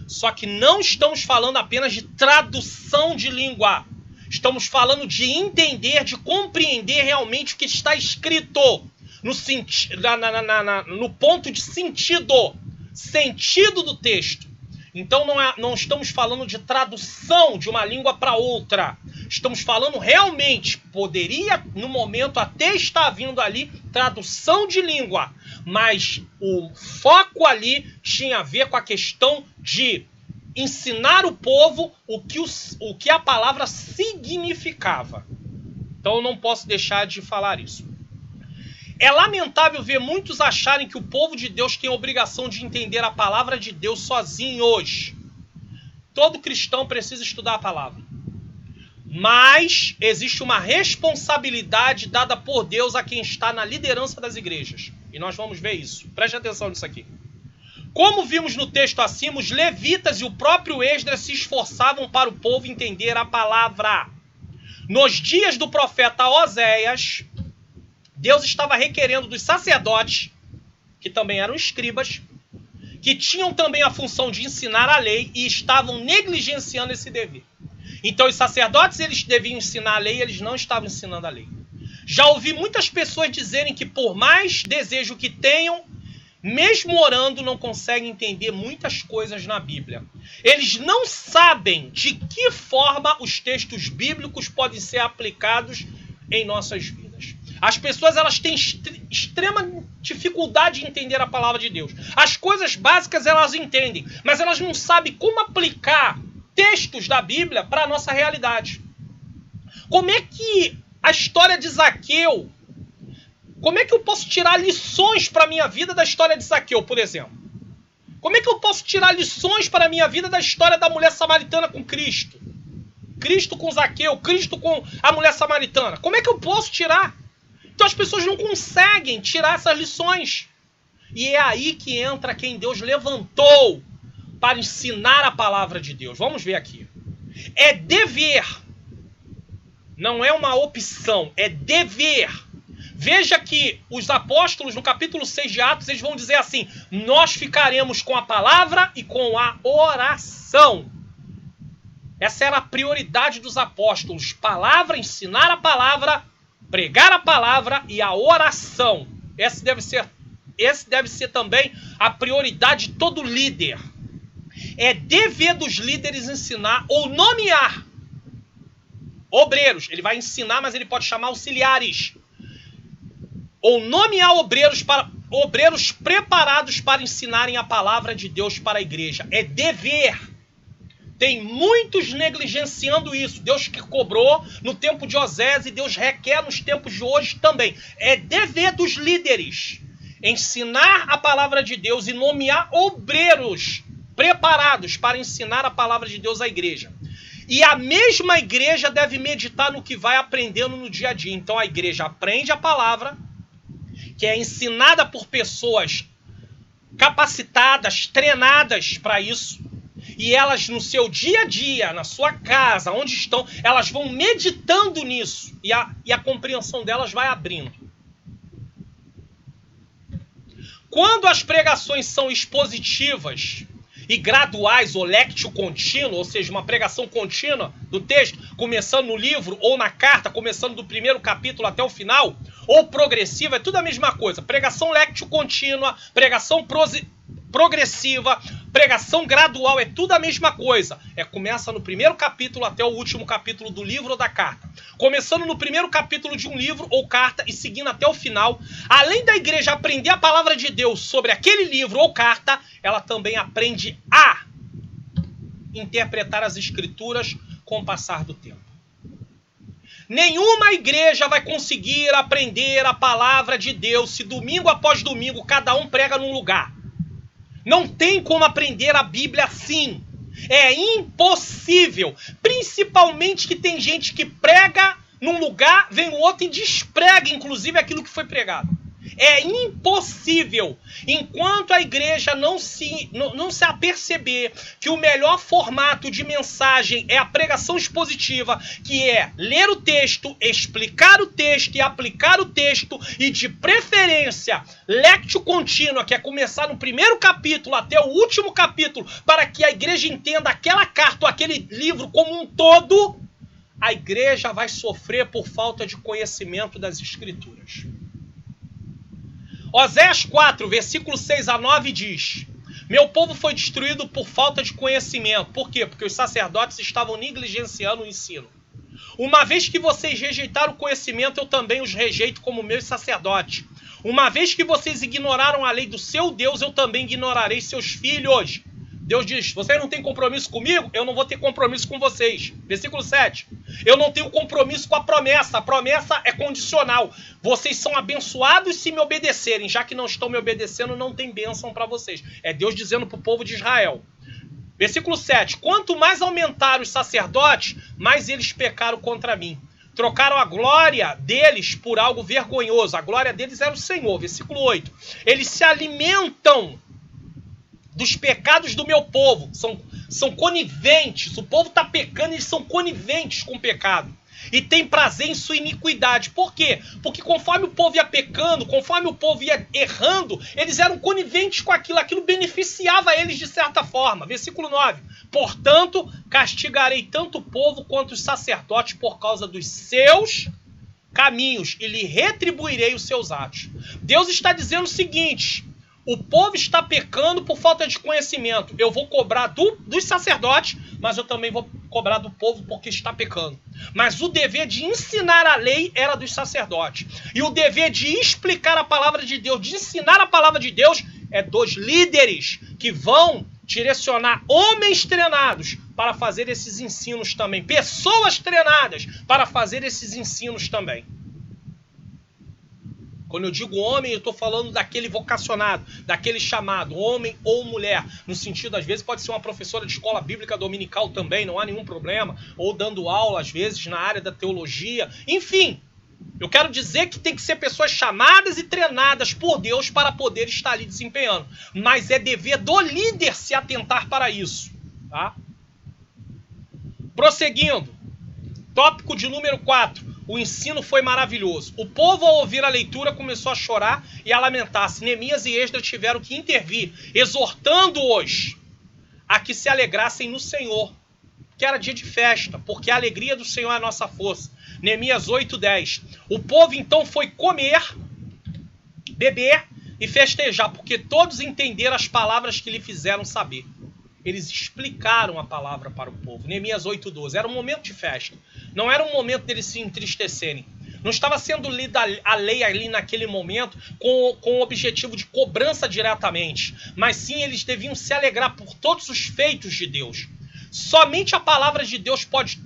Só que não estamos falando apenas de tradução de língua. Estamos falando de entender, de compreender realmente o que está escrito no ponto de sentido do texto. Então não estamos falando de tradução de uma língua para outra. Estamos falando realmente, poderia no momento até estar vindo ali tradução de língua, mas o foco ali tinha a ver com a questão de ensinar o povo o que a palavra significava. Então eu não posso deixar de falar isso. É lamentável ver muitos acharem que o povo de Deus tem a obrigação de entender a palavra de Deus sozinho hoje. Todo cristão precisa estudar a palavra. Mas existe uma responsabilidade dada por Deus a quem está na liderança das igrejas. E nós vamos ver isso. Preste atenção nisso aqui. Como vimos no texto acima, os levitas e o próprio Esdras se esforçavam para o povo entender a palavra. Nos dias do profeta Oséias, Deus estava requerendo dos sacerdotes, que também eram escribas, que tinham também a função de ensinar a lei e estavam negligenciando esse dever. Então os sacerdotes eles deviam ensinar a lei e eles não estavam ensinando a lei. Já ouvi muitas pessoas dizerem que por mais desejo que tenham, mesmo orando, não conseguem entender muitas coisas na Bíblia. Eles não sabem de que forma os textos bíblicos podem ser aplicados em nossas vidas. As pessoas elas têm extrema dificuldade de entender a palavra de Deus. As coisas básicas elas entendem, mas elas não sabem como aplicar textos da Bíblia para a nossa realidade. Como é que a história de Zaqueu, como é que eu posso tirar lições para a minha vida da história de Zaqueu, por exemplo? Como é que eu posso tirar lições para a minha vida da história da mulher samaritana com Cristo? Cristo com Zaqueu, Cristo com a mulher samaritana. Como é que eu posso tirar? Então as pessoas não conseguem tirar essas lições. E é aí que entra quem Deus levantou para ensinar a palavra de Deus. Vamos ver aqui. É dever. Não é uma opção, é dever. Veja que os apóstolos, no capítulo 6 de Atos, eles vão dizer assim: nós ficaremos com a palavra e com a oração. Essa era a prioridade dos apóstolos. Palavra, ensinar a palavra, pregar a palavra e a oração. Esse deve ser também a prioridade de todo líder. É dever dos líderes ensinar ou nomear obreiros. Ele vai ensinar, mas ele pode chamar auxiliares. Ou nomear obreiros preparados para ensinarem a palavra de Deus para a igreja. É dever. Tem muitos negligenciando isso. Deus que cobrou no tempo de Osés e Deus requer nos tempos de hoje também. É dever dos líderes ensinar a palavra de Deus e nomear obreiros preparados para ensinar a palavra de Deus à igreja. E a mesma igreja deve meditar no que vai aprendendo no dia a dia. Então a igreja aprende a palavra, que é ensinada por pessoas capacitadas, treinadas para isso, e elas no seu dia a dia, na sua casa, onde estão, elas vão meditando nisso, e a compreensão delas vai abrindo. Quando as pregações são expositivas e graduais, ou lectio contínuo, ou seja, uma pregação contínua do texto, começando no livro ou na carta, começando do primeiro capítulo até o final, ou progressiva, é tudo a mesma coisa. Pregação lectio contínua, pregação progressiva, pregação gradual, é tudo a mesma coisa. Começa no primeiro capítulo até o último capítulo do livro ou da carta. Começando no primeiro capítulo de um livro ou carta e seguindo até o final. Além da igreja aprender a palavra de Deus sobre aquele livro ou carta, ela também aprende a interpretar as escrituras com o passar do tempo. Nenhuma igreja vai conseguir aprender a palavra de Deus se domingo após domingo cada um prega num lugar. Não tem como aprender a Bíblia assim. É impossível. Principalmente que tem gente que prega num lugar, vem o outro e desprega, inclusive, aquilo que foi pregado. É impossível. Enquanto a igreja não se aperceber que o melhor formato de mensagem é a pregação expositiva, que é ler o texto, explicar o texto e aplicar o texto, e de preferência, lectio contínua, que é começar no primeiro capítulo até o último capítulo, para que a igreja entenda aquela carta ou aquele livro como um todo, a igreja vai sofrer por falta de conhecimento das escrituras. Oséias 4, versículo 6 a 9 diz: Meu povo foi destruído por falta de conhecimento. Por quê? Porque os sacerdotes estavam negligenciando o ensino. Uma vez que vocês rejeitaram o conhecimento, eu também os rejeito como meus sacerdotes. Uma vez que vocês ignoraram a lei do seu Deus, eu também ignorarei seus filhos. Deus diz, vocês não têm compromisso comigo? Eu não vou ter compromisso com vocês. Versículo 7. Eu não tenho compromisso com a promessa é condicional. Vocês são abençoados se me obedecerem. Já que não estão me obedecendo, não tem bênção para vocês. É Deus dizendo para o povo de Israel. Versículo 7. Quanto mais aumentaram os sacerdotes, mais eles pecaram contra mim. Trocaram a glória deles por algo vergonhoso. A glória deles era o Senhor. Versículo 8. Eles se alimentam dos pecados do meu povo. São coniventes. O povo está pecando, eles são coniventes com o pecado. E tem prazer em sua iniquidade. Por quê? Porque conforme o povo ia pecando, conforme o povo ia errando, eles eram coniventes com aquilo. Aquilo beneficiava eles de certa forma. Versículo 9. Portanto, castigarei tanto o povo quanto os sacerdotes por causa dos seus caminhos e lhe retribuirei os seus atos. Deus está dizendo o seguinte: o povo está pecando por falta de conhecimento. Eu vou cobrar dos sacerdotes, mas eu também vou cobrar do povo porque está pecando. Mas o dever de ensinar a lei era dos sacerdotes. E o dever de explicar a palavra de Deus, de ensinar a palavra de Deus, é dos líderes que vão direcionar homens treinados para fazer esses ensinos também. Pessoas treinadas para fazer esses ensinos também. Quando eu digo homem, eu estou falando daquele vocacionado, daquele chamado, homem ou mulher. No sentido, às vezes, pode ser uma professora de escola bíblica dominical também, não há nenhum problema. Ou dando aula, às vezes, na área da teologia. Enfim, eu quero dizer que tem que ser pessoas chamadas e treinadas por Deus para poder estar ali desempenhando. Mas é dever do líder se atentar para isso. Tá? Prosseguindo. Tópico de número 4. O ensino foi maravilhoso. O povo, ao ouvir a leitura, começou a chorar e a lamentar-se. Neemias e Esdras tiveram que intervir, exortando-os a que se alegrassem no Senhor, que era dia de festa, porque a alegria do Senhor é a nossa força. Neemias 8:10. O povo então foi comer, beber e festejar, porque todos entenderam as palavras que lhe fizeram saber. Eles explicaram a palavra para o povo. Neemias 8:12. Era um momento de festa. Não era um momento deles se entristecerem. Não estava sendo lida a lei ali naquele momento com o objetivo de cobrança diretamente. Mas sim, eles deviam se alegrar por todos os feitos de Deus. Somente a palavra de Deus pode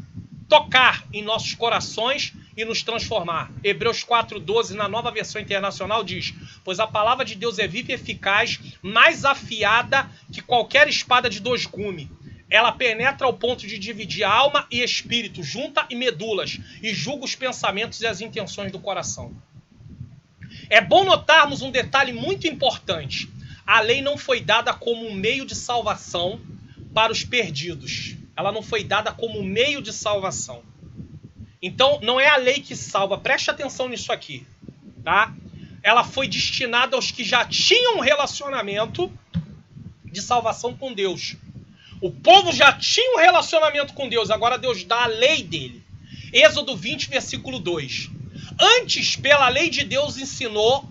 tocar em nossos corações e nos transformar. Hebreus 4:12, na Nova Versão Internacional, diz: pois a palavra de Deus é viva e eficaz, mais afiada que qualquer espada de 2 gumes. Ela penetra ao ponto de dividir alma e espírito, junta e medulas, e julga os pensamentos e as intenções do coração. É bom notarmos um detalhe muito importante. A lei não foi dada como um meio de salvação para os perdidos. Ela não foi dada como um meio de salvação. Então, não é a lei que salva. Preste atenção nisso aqui, tá? Ela foi destinada aos que já tinham um relacionamento de salvação com Deus. O povo já tinha um relacionamento com Deus. Agora Deus dá a lei dele. Êxodo 20, versículo 2. Antes, pela lei de Deus, ensinou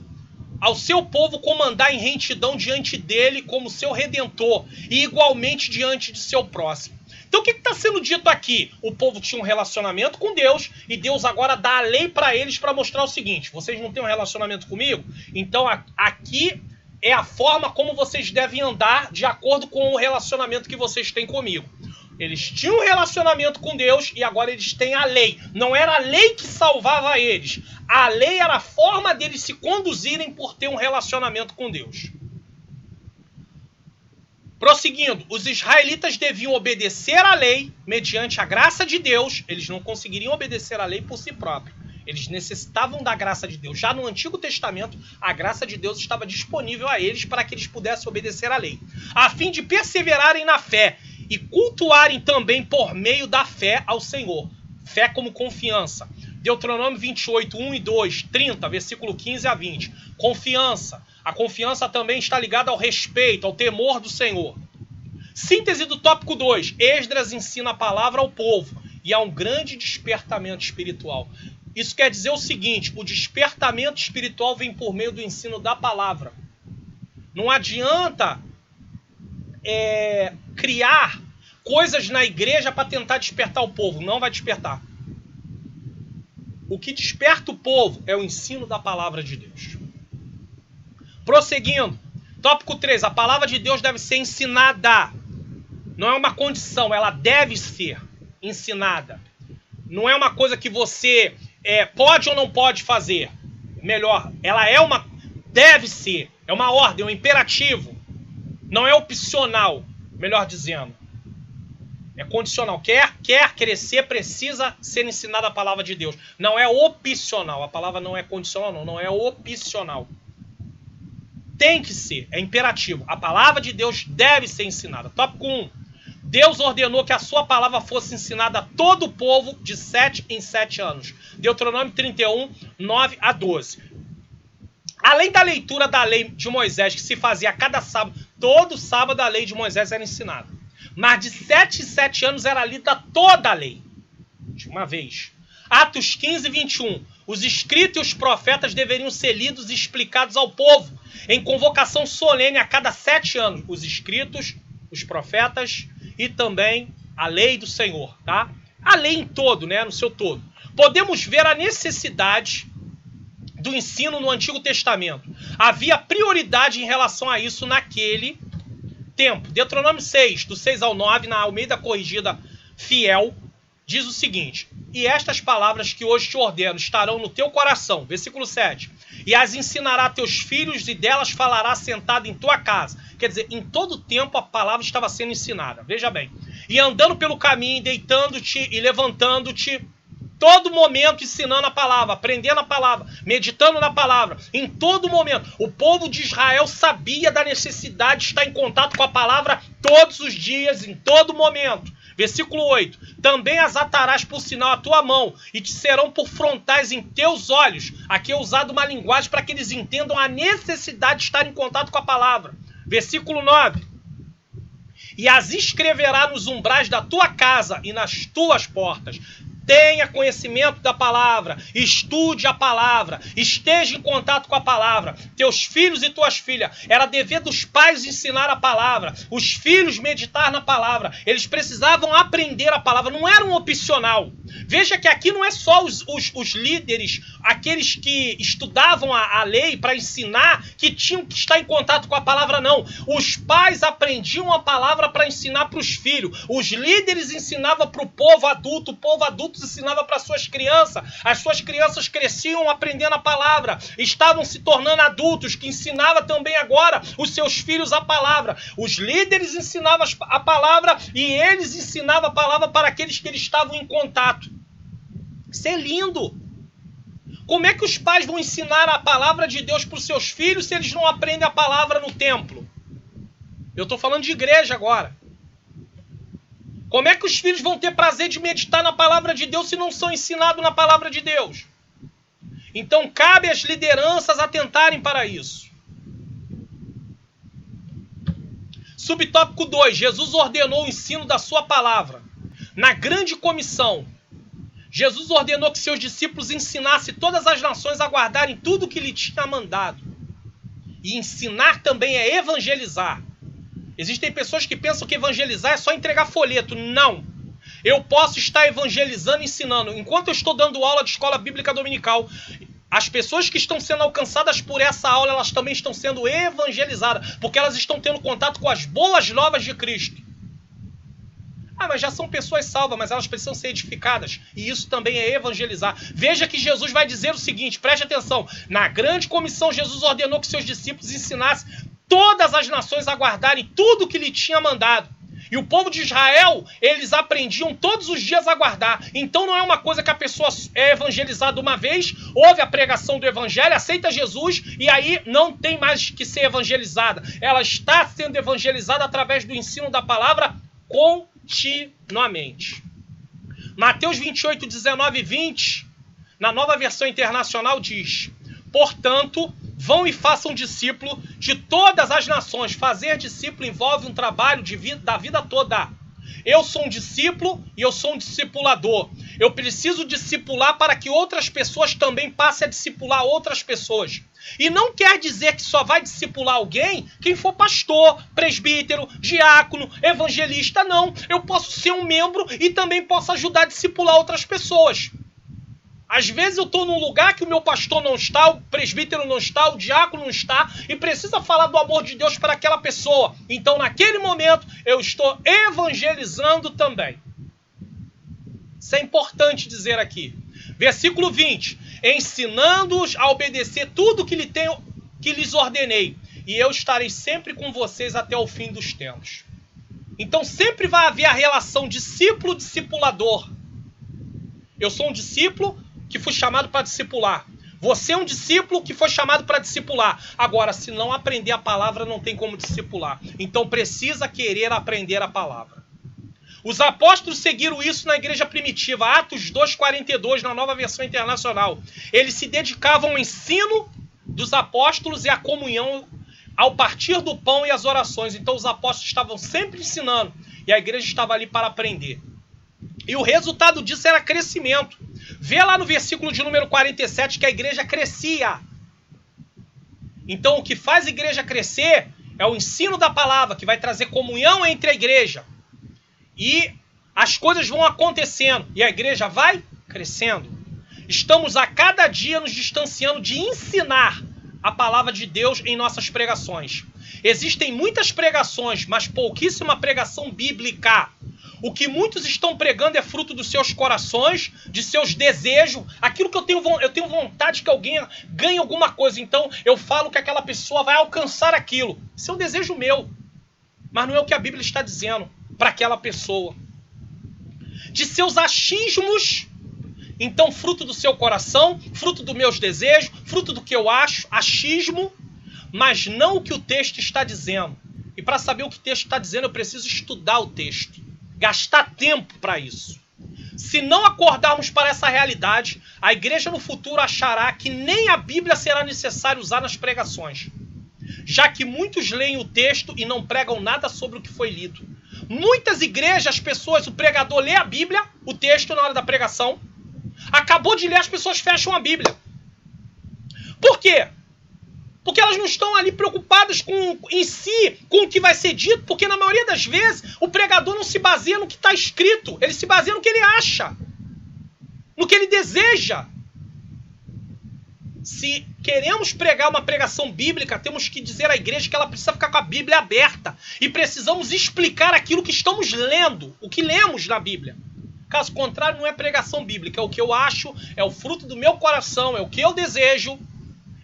ao seu povo como andar em retidão diante dele como seu redentor e igualmente diante de seu próximo. Então o que está sendo dito aqui? O povo tinha um relacionamento com Deus e Deus agora dá a lei para eles para mostrar o seguinte: vocês não têm um relacionamento comigo? Então aqui é a forma como vocês devem andar de acordo com o relacionamento que vocês têm comigo. Eles tinham um relacionamento com Deus e agora eles têm a lei. Não era a lei que salvava eles. A lei era a forma deles se conduzirem por ter um relacionamento com Deus. Prosseguindo, os israelitas deviam obedecer à lei mediante a graça de Deus. Eles não conseguiriam obedecer à lei por si próprios. Eles necessitavam da graça de Deus. Já no Antigo Testamento, a graça de Deus estava disponível a eles para que eles pudessem obedecer à lei, a fim de perseverarem na fé e cultuarem também por meio da fé ao Senhor. Fé como confiança. Deuteronômio 28, 1 e 2, 30, versículo 15 a 20. Confiança. A confiança também está ligada ao respeito, ao temor do Senhor. Síntese do tópico 2. Esdras ensina a palavra ao povo e há um grande despertamento espiritual. Isso quer dizer o seguinte: o despertamento espiritual vem por meio do ensino da palavra. Não adianta criar coisas na igreja para tentar despertar o povo. Não vai despertar. O que desperta o povo é o ensino da palavra de Deus. Prosseguindo. Tópico 3. A palavra de Deus deve ser ensinada. Não é uma condição, ela deve ser ensinada. Não é uma coisa que você pode ou não pode fazer. Melhor, ela é uma... Deve ser. É uma ordem, um imperativo. Não é opcional, melhor dizendo. É condicional. Quer crescer, precisa ser ensinada a palavra de Deus. Não é opcional. A palavra não é condicional, não é opcional. Tem que ser, é imperativo. A palavra de Deus deve ser ensinada. Tópico 1. Deus ordenou que a sua palavra fosse ensinada a todo o povo de 7 em 7 anos. Deuteronômio 31, 9 a 12. Além da leitura da lei de Moisés, que se fazia a cada sábado, todo sábado a lei de Moisés era ensinada. Mas de 7 em 7 anos era lida toda a lei. De uma vez. Atos 15, 21. Os escritos e os profetas deveriam ser lidos e explicados ao povo, em convocação solene a cada 7 anos. Os escritos, os profetas e também a lei do Senhor, tá? A lei em todo, né? No seu todo. Podemos ver a necessidade do ensino no Antigo Testamento. Havia prioridade em relação a isso naquele tempo. Deuteronômio 6, do 6 ao 9, na Almeida Corrigida Fiel, diz o seguinte: e estas palavras que hoje te ordeno estarão no teu coração, versículo 7, e as ensinará a teus filhos, e delas falará sentado em tua casa. Quer dizer, em todo tempo a palavra estava sendo ensinada, veja bem. E andando pelo caminho, deitando-te e levantando-te, todo momento ensinando a palavra, aprendendo a palavra, meditando na palavra. Em todo momento, o povo de Israel sabia da necessidade de estar em contato com a palavra todos os dias, em todo momento. Versículo 8. Também as atarás por sinal à tua mão, e te serão por frontais em teus olhos. Aqui é usado uma linguagem para que eles entendam a necessidade de estar em contato com a palavra. Versículo 9. E as escreverá nos umbrais da tua casa e nas tuas portas. Tenha conhecimento da palavra, estude a palavra, esteja em contato com a palavra. Teus filhos e tuas filhas, era dever dos pais ensinar a palavra, os filhos meditar na palavra. Eles precisavam aprender a palavra, não era um opcional. Veja que aqui não é só os líderes, aqueles que estudavam a lei para ensinar, que tinham que estar em contato com a palavra, não. Os pais aprendiam a palavra para ensinar para os filhos. Os líderes ensinavam para o povo adulto ensinava para suas crianças. As suas crianças cresciam aprendendo a palavra, estavam se tornando adultos, que ensinava também agora os seus filhos a palavra. Os líderes ensinavam a palavra e eles ensinavam a palavra para aqueles que eles estavam em contato. Isso é lindo. Como é que os pais vão ensinar a palavra de Deus para os seus filhos se eles não aprendem a palavra no templo? Eu estou falando de igreja agora. Como é que os filhos vão ter prazer de meditar na palavra de Deus se não são ensinados na palavra de Deus? Então cabe às lideranças atentarem para isso. Subtópico 2. Jesus ordenou o ensino da sua palavra. Na grande comissão, Jesus ordenou que seus discípulos ensinassem todas as nações a guardarem tudo o que lhe tinha mandado. E ensinar também é evangelizar. Existem pessoas que pensam que evangelizar é só entregar folheto. Não. Eu posso estar evangelizando e ensinando. Enquanto eu estou dando aula de escola bíblica dominical, as pessoas que estão sendo alcançadas por essa aula, elas também estão sendo evangelizadas, porque elas estão tendo contato com as boas novas de Cristo. Ah, mas já são pessoas salvas, mas elas precisam ser edificadas. E isso também é evangelizar. Veja que Jesus vai dizer o seguinte, preste atenção. Na grande comissão, Jesus ordenou que seus discípulos ensinassem todas as nações a guardarem tudo o que lhe tinha mandado. E o povo de Israel, eles aprendiam todos os dias a guardar. Então não é uma coisa que a pessoa é evangelizada uma vez, ouve a pregação do evangelho, aceita Jesus e aí não tem mais que ser evangelizada. Ela está sendo evangelizada através do ensino da palavra continuamente. Mateus 28, 19 e 20, na Nova Versão Internacional diz: portanto, vão e façam discípulo de todas as nações. Fazer discípulo envolve um trabalho da vida toda. Eu sou um discípulo e eu sou um discipulador. Eu preciso discipular para que outras pessoas também passem a discipular outras pessoas. E não quer dizer que só vai discipular alguém quem for pastor, presbítero, diácono, evangelista, não. Eu posso ser um membro e também posso ajudar a discipular outras pessoas. Às vezes eu estou num lugar que o meu pastor não está, o presbítero não está, o diácono não está, e precisa falar do amor de Deus para aquela pessoa. Então, naquele momento, eu estou evangelizando também. Isso é importante dizer aqui. Versículo 20. Ensinando-os a obedecer tudo que lhes ordenei, e eu estarei sempre com vocês até o fim dos tempos. Então, sempre vai haver a relação discípulo-discipulador. Eu sou um discípulo que fui chamado para discipular. Você é um discípulo que foi chamado para discipular. Agora, se não aprender a palavra, não tem como discipular. Então precisa querer aprender a palavra. Os apóstolos seguiram isso na igreja primitiva. Atos 2,42, na Nova Versão Internacional. Eles se dedicavam ao ensino dos apóstolos e à comunhão, ao partir do pão e às orações. Então os apóstolos estavam sempre ensinando. E a igreja estava ali para aprender. E o resultado disso era crescimento. Vê lá no versículo de número 47 que a igreja crescia. Então o que faz a igreja crescer é o ensino da palavra, que vai trazer comunhão entre a igreja. E as coisas vão acontecendo e a igreja vai crescendo. Estamos a cada dia nos distanciando de ensinar a palavra de Deus em nossas pregações. Existem muitas pregações, mas pouquíssima pregação bíblica. O que muitos estão pregando é fruto dos seus corações, de seus desejos, aquilo que eu tenho vontade que alguém ganhe alguma coisa, então eu falo que aquela pessoa vai alcançar aquilo. Isso é um desejo meu, mas não é o que a Bíblia está dizendo para aquela pessoa. De seus achismos, então fruto do seu coração, fruto dos meus desejos, fruto do que eu acho, achismo, mas não o que o texto está dizendo. E para saber o que o texto está dizendo, eu preciso estudar o texto. Gastar tempo para isso. Se não acordarmos para essa realidade, a igreja no futuro achará que nem a Bíblia será necessário usar nas pregações, já que muitos leem o texto e não pregam nada sobre o que foi lido. Muitas igrejas, o pregador lê a Bíblia, o texto na hora da pregação, acabou de ler, as pessoas fecham a Bíblia. Por quê? Porque elas não estão ali preocupadas em si, com o que vai ser dito, porque na maioria das vezes o pregador não se baseia no que está escrito, ele se baseia no que ele acha, no que ele deseja. Se queremos pregar uma pregação bíblica, temos que dizer à igreja que ela precisa ficar com a Bíblia aberta e precisamos explicar aquilo que estamos lendo, o que lemos na Bíblia. Caso contrário, não é pregação bíblica, é o que eu acho, é o fruto do meu coração, é o que eu desejo.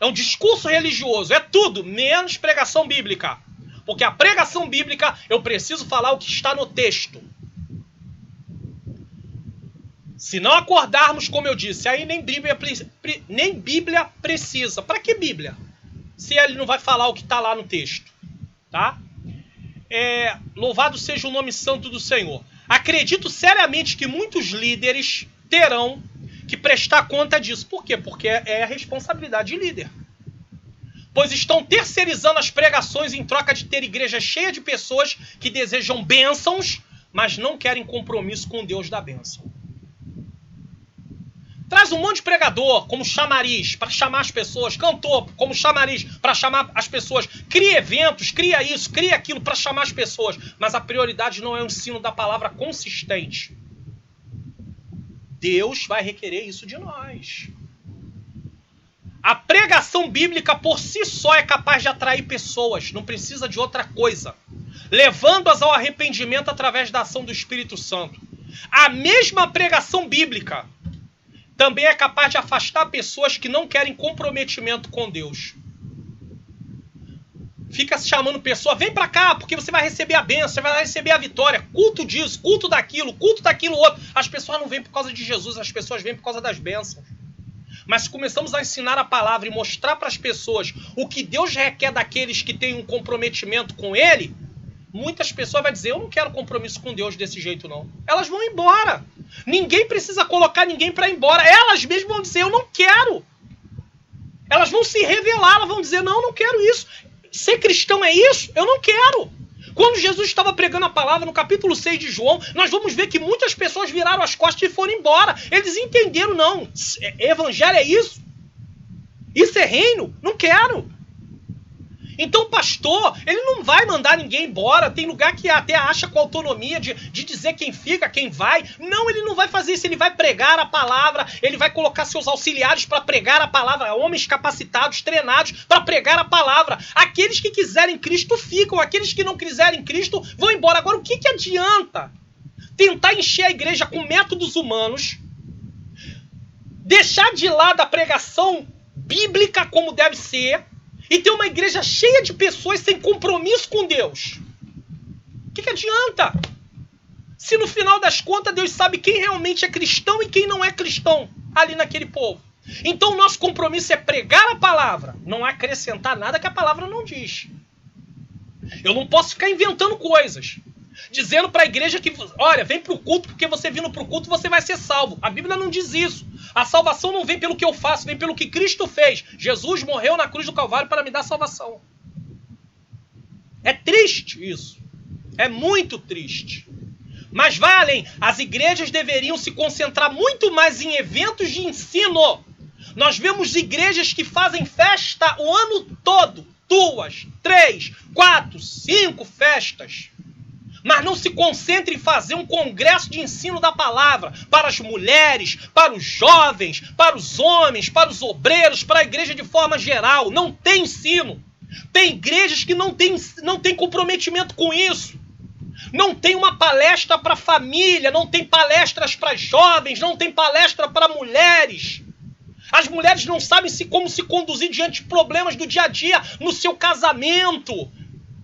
É um discurso religioso, é tudo, menos pregação bíblica. Porque a pregação bíblica, eu preciso falar o que está no texto. Se não acordarmos, como eu disse, aí nem Bíblia precisa. Para que Bíblia? Se ele não vai falar o que está lá no texto. Tá? Louvado seja o nome santo do Senhor. Acredito seriamente que muitos líderes terão que prestar conta disso. Por quê? Porque é a responsabilidade de líder. Pois estão terceirizando as pregações em troca de ter igreja cheia de pessoas que desejam bênçãos, mas não querem compromisso com o Deus da bênção. Traz um monte de pregador como chamariz para chamar as pessoas, cantor como chamariz para chamar as pessoas, cria eventos, cria isso, cria aquilo para chamar as pessoas, mas a prioridade não é o ensino da palavra consistente. Deus vai requerer isso de nós. A pregação bíblica por si só é capaz de atrair pessoas, não precisa de outra coisa, levando-as ao arrependimento através da ação do Espírito Santo. A mesma pregação bíblica também é capaz de afastar pessoas que não querem comprometimento com Deus. Fica chamando pessoa, vem pra cá, porque você vai receber a bênção, você vai receber a vitória, culto disso, culto daquilo outro. As pessoas não vêm por causa de Jesus, as pessoas vêm por causa das bênçãos. Mas se começamos a ensinar a palavra e mostrar para as pessoas o que Deus requer daqueles que têm um comprometimento com Ele, muitas pessoas vão dizer, eu não quero compromisso com Deus desse jeito não. Elas vão embora. Ninguém precisa colocar ninguém para ir embora. Elas mesmas vão dizer, eu não quero. Elas vão se revelar, elas vão dizer, não quero isso. Ser cristão é isso? Eu não quero. Quando Jesus estava pregando a palavra no capítulo 6 de João, nós vamos ver que muitas pessoas viraram as costas e foram embora. Eles entenderam, não. Evangelho é isso? Isso é reino? Não quero. Então o pastor, ele não vai mandar ninguém embora. Tem lugar que até acha com autonomia de dizer quem fica, quem vai. Não, ele não vai fazer isso. Ele vai pregar a palavra. Ele vai colocar seus auxiliares para pregar a palavra. Homens capacitados, treinados para pregar a palavra. Aqueles que quiserem Cristo ficam. Aqueles que não quiserem Cristo vão embora. Agora, o que adianta tentar encher a igreja com métodos humanos, deixar de lado a pregação bíblica como deve ser, e ter uma igreja cheia de pessoas sem compromisso com Deus? O que adianta? Se no final das contas Deus sabe quem realmente é cristão e quem não é cristão ali naquele povo. Então o nosso compromisso é pregar a palavra, não acrescentar nada que a palavra não diz. Eu não posso ficar inventando coisas, dizendo para a igreja que, olha, vem para o culto, porque você vindo para o culto você vai ser salvo. A Bíblia não diz isso. A salvação não vem pelo que eu faço, vem pelo que Cristo fez. Jesus morreu na cruz do Calvário para me dar salvação. É triste isso. É muito triste. Mas vai além. As igrejas deveriam se concentrar muito mais em eventos de ensino. Nós vemos igrejas que fazem festa o ano todo. 2, 3, 4, 5 festas. Mas não se concentre em fazer um congresso de ensino da palavra para as mulheres, para os jovens, para os homens, para os obreiros, para a igreja de forma geral. Não tem ensino. Tem igrejas que não tem comprometimento com isso. Não tem uma palestra para a família, não tem palestras para jovens, não tem palestra para mulheres. As mulheres não sabem como se conduzir diante de problemas do dia a dia no seu casamento.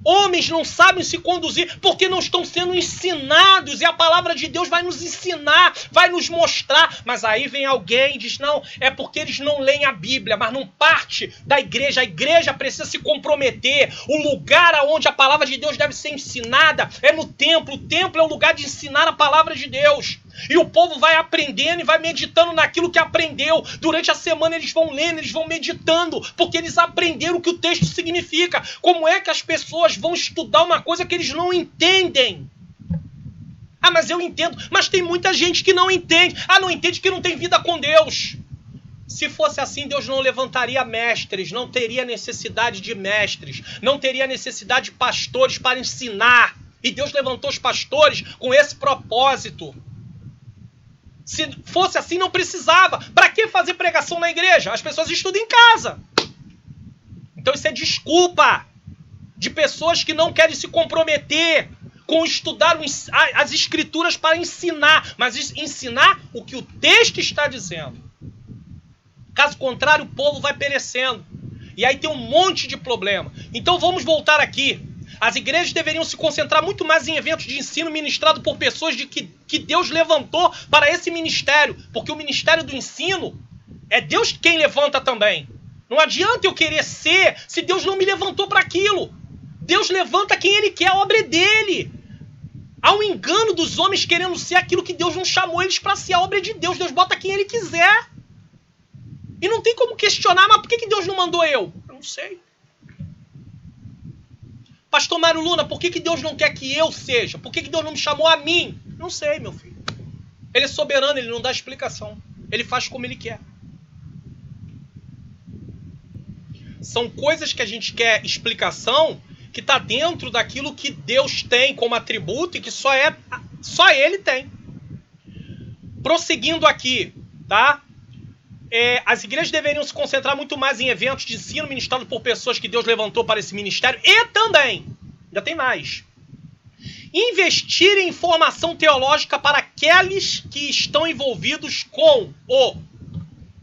Homens não sabem se conduzir porque não estão sendo ensinados, e a palavra de Deus vai nos ensinar, vai nos mostrar. Mas aí vem alguém e diz, não, é porque eles não leem a Bíblia, mas não parte da igreja. A igreja precisa se comprometer. O lugar onde a palavra de Deus deve ser ensinada é no templo. O templo é o lugar de ensinar a palavra de Deus. E o povo vai aprendendo e vai meditando naquilo que aprendeu. Durante a semana eles vão lendo, eles vão meditando, porque eles aprenderam o que o texto significa. Como é que as pessoas vão estudar uma coisa que eles não entendem? Ah, mas eu entendo. Mas tem muita gente que não entende. Ah, não entende que não tem vida com Deus. Se fosse assim, Deus não levantaria mestres, não teria necessidade de mestres, não teria necessidade de pastores para ensinar. E Deus levantou os pastores com esse propósito. Se fosse assim, não precisava. Para que fazer pregação na igreja? As pessoas estudam em casa. Então isso é desculpa de pessoas que não querem se comprometer com estudar as escrituras para ensinar. Mas ensinar o que o texto está dizendo. Caso contrário, o povo vai perecendo. E aí tem um monte de problema. Então vamos voltar aqui. As igrejas deveriam se concentrar muito mais em eventos de ensino ministrado por pessoas que Deus levantou para esse ministério. Porque o ministério do ensino é Deus quem levanta também. Não adianta eu querer ser se Deus não me levantou para aquilo. Deus levanta quem Ele quer, a obra é dele. Há um engano dos homens querendo ser aquilo que Deus não chamou eles para ser, a obra é de Deus. Deus bota quem Ele quiser. E não tem como questionar, mas por que Deus não mandou eu? Eu não sei. Pastor Mário Luna, por que Deus não quer que eu seja? Por que Deus não me chamou a mim? Não sei, meu filho. Ele é soberano, ele não dá explicação. Ele faz como ele quer. São coisas que a gente quer explicação que está dentro daquilo que Deus tem como atributo e que só ele tem. Prosseguindo aqui, tá? As igrejas deveriam se concentrar muito mais em eventos de ensino ministrado por pessoas que Deus levantou para esse ministério e também, ainda tem mais, investir em formação teológica para aqueles que estão envolvidos com o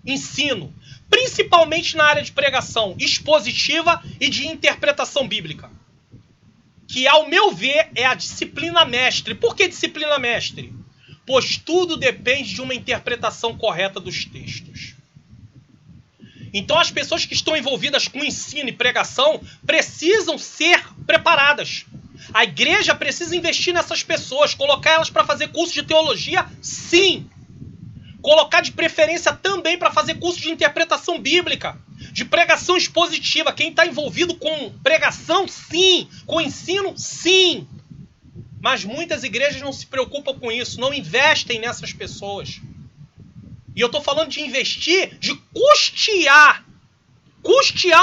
ensino, principalmente na área de pregação expositiva e de interpretação bíblica, que, ao meu ver, é a disciplina mestre. Por que disciplina mestre? Pois tudo depende de uma interpretação correta dos textos. Então as pessoas que estão envolvidas com ensino e pregação precisam ser preparadas. A igreja precisa investir nessas pessoas, colocar elas para fazer curso de teologia, sim. Colocar de preferência também para fazer curso de interpretação bíblica. de pregação expositiva. Quem está envolvido com pregação, sim. Com ensino, sim. Mas muitas igrejas não se preocupam com isso, não investem nessas pessoas. E eu estou falando de investir, de custear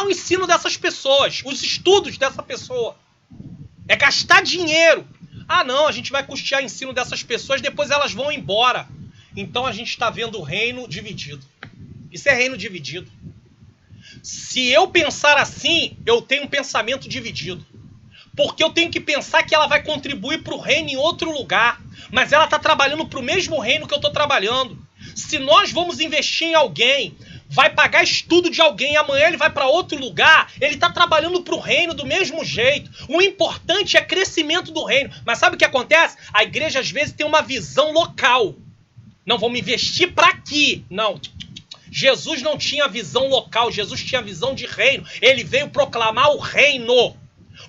o ensino dessas pessoas, os estudos dessa pessoa. É gastar dinheiro. Ah, não, a gente vai custear o ensino dessas pessoas, depois elas vão embora. Então a gente está vendo o reino dividido. Isso é reino dividido. Se eu pensar assim, eu tenho um pensamento dividido. Porque eu tenho que pensar que ela vai contribuir para o reino em outro lugar. Mas ela está trabalhando para o mesmo reino que eu estou trabalhando. Se nós vamos investir em alguém, vai pagar estudo de alguém, amanhã ele vai para outro lugar, ele está trabalhando para o reino do mesmo jeito. O importante é crescimento do reino. Mas sabe o que acontece? A igreja às vezes tem uma visão local. Não, vamos investir para aqui. Não. Jesus não tinha visão local, Jesus tinha visão de reino. Ele veio proclamar o reino.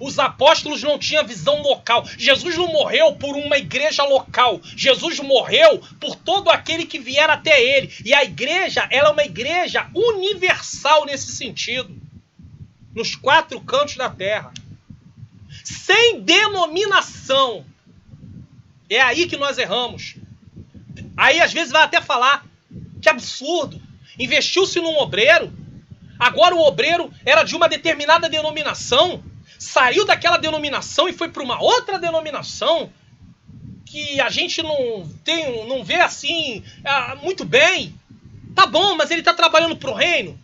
Os apóstolos não tinham visão local. Jesus não morreu por uma igreja local. Jesus morreu por todo aquele que vier até ele. E a igreja, ela é uma igreja universal nesse sentido. Nos 4 cantos da terra. Sem denominação. É aí que nós erramos. Aí às vezes vai até falar, que absurdo. Investiu-se num obreiro. Agora o obreiro era de uma determinada denominação. Saiu daquela denominação e foi para uma outra denominação que a gente não vê assim muito bem. Tá bom, mas ele está trabalhando para o reino.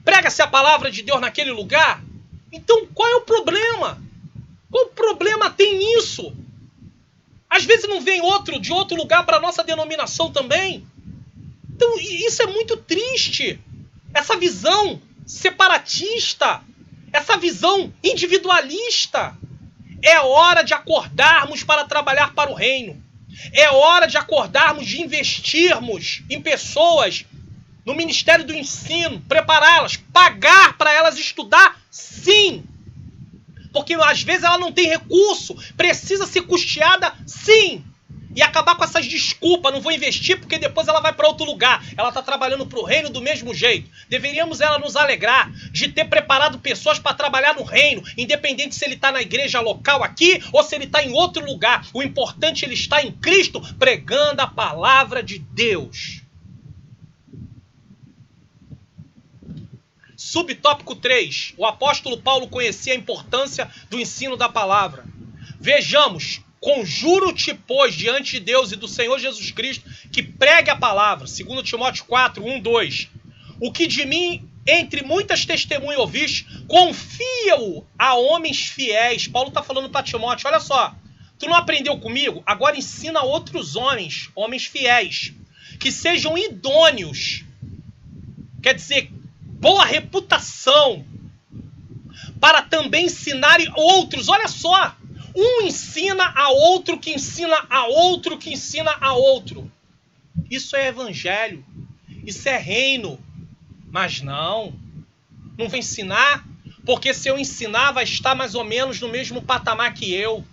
Prega-se a palavra de Deus naquele lugar. Então qual é o problema? Qual problema tem nisso? Às vezes não vem outro de outro lugar para a nossa denominação também. Então isso é muito triste. Essa visão separatista. Essa visão individualista. É hora de acordarmos para trabalhar para o reino. É hora de acordarmos, de investirmos em pessoas no Ministério do Ensino, prepará-las, pagar para elas estudar, sim. Porque às vezes ela não tem recurso, precisa ser custeada, sim. E acabar com essas desculpas, não vou investir porque depois ela vai para outro lugar. Ela está trabalhando para o reino do mesmo jeito. Deveríamos ela nos alegrar de ter preparado pessoas para trabalhar no reino, independente se ele está na igreja local aqui ou se ele está em outro lugar. O importante é ele estar em Cristo, pregando a palavra de Deus. Subtópico 3. O apóstolo Paulo conhecia a importância do ensino da palavra. Vejamos. Conjuro-te, pois, diante de Deus e do Senhor Jesus Cristo, que pregue a palavra. 2 Timóteo 4, 1, 2. O que de mim, entre muitas testemunhas ouviste, confia-o a homens fiéis. Paulo está falando para Timóteo, olha só, tu não aprendeu comigo? Agora ensina a outros homens fiéis, que sejam idôneos. Quer dizer, boa reputação, para também ensinarem outros. Olha só. Um ensina a outro, que ensina a outro, que ensina a outro. Isso é evangelho. Isso é reino. Mas não vou ensinar, porque se eu ensinar vai estar mais ou menos no mesmo patamar que eu.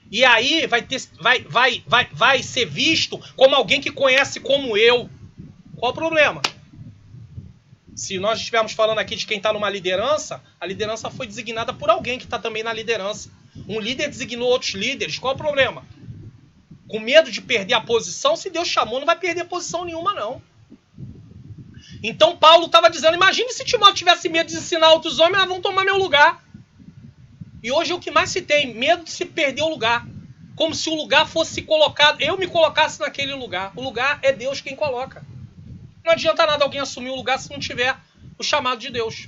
E aí vai ser visto como alguém que conhece como eu. Qual o problema? Se nós estivermos falando aqui de quem está numa liderança, a liderança foi designada por alguém que está também na liderança. Um líder designou outros líderes. Qual o problema? Com medo de perder a posição, se Deus chamou, não vai perder posição nenhuma, não. Então Paulo estava dizendo, imagine se Timóteo tivesse medo de ensinar outros homens, elas vão tomar meu lugar. E hoje é o que mais se tem, medo de se perder o lugar. Como se o lugar fosse colocado, eu me colocasse naquele lugar. O lugar é Deus quem coloca. Não adianta nada alguém assumir o lugar se não tiver o chamado de Deus.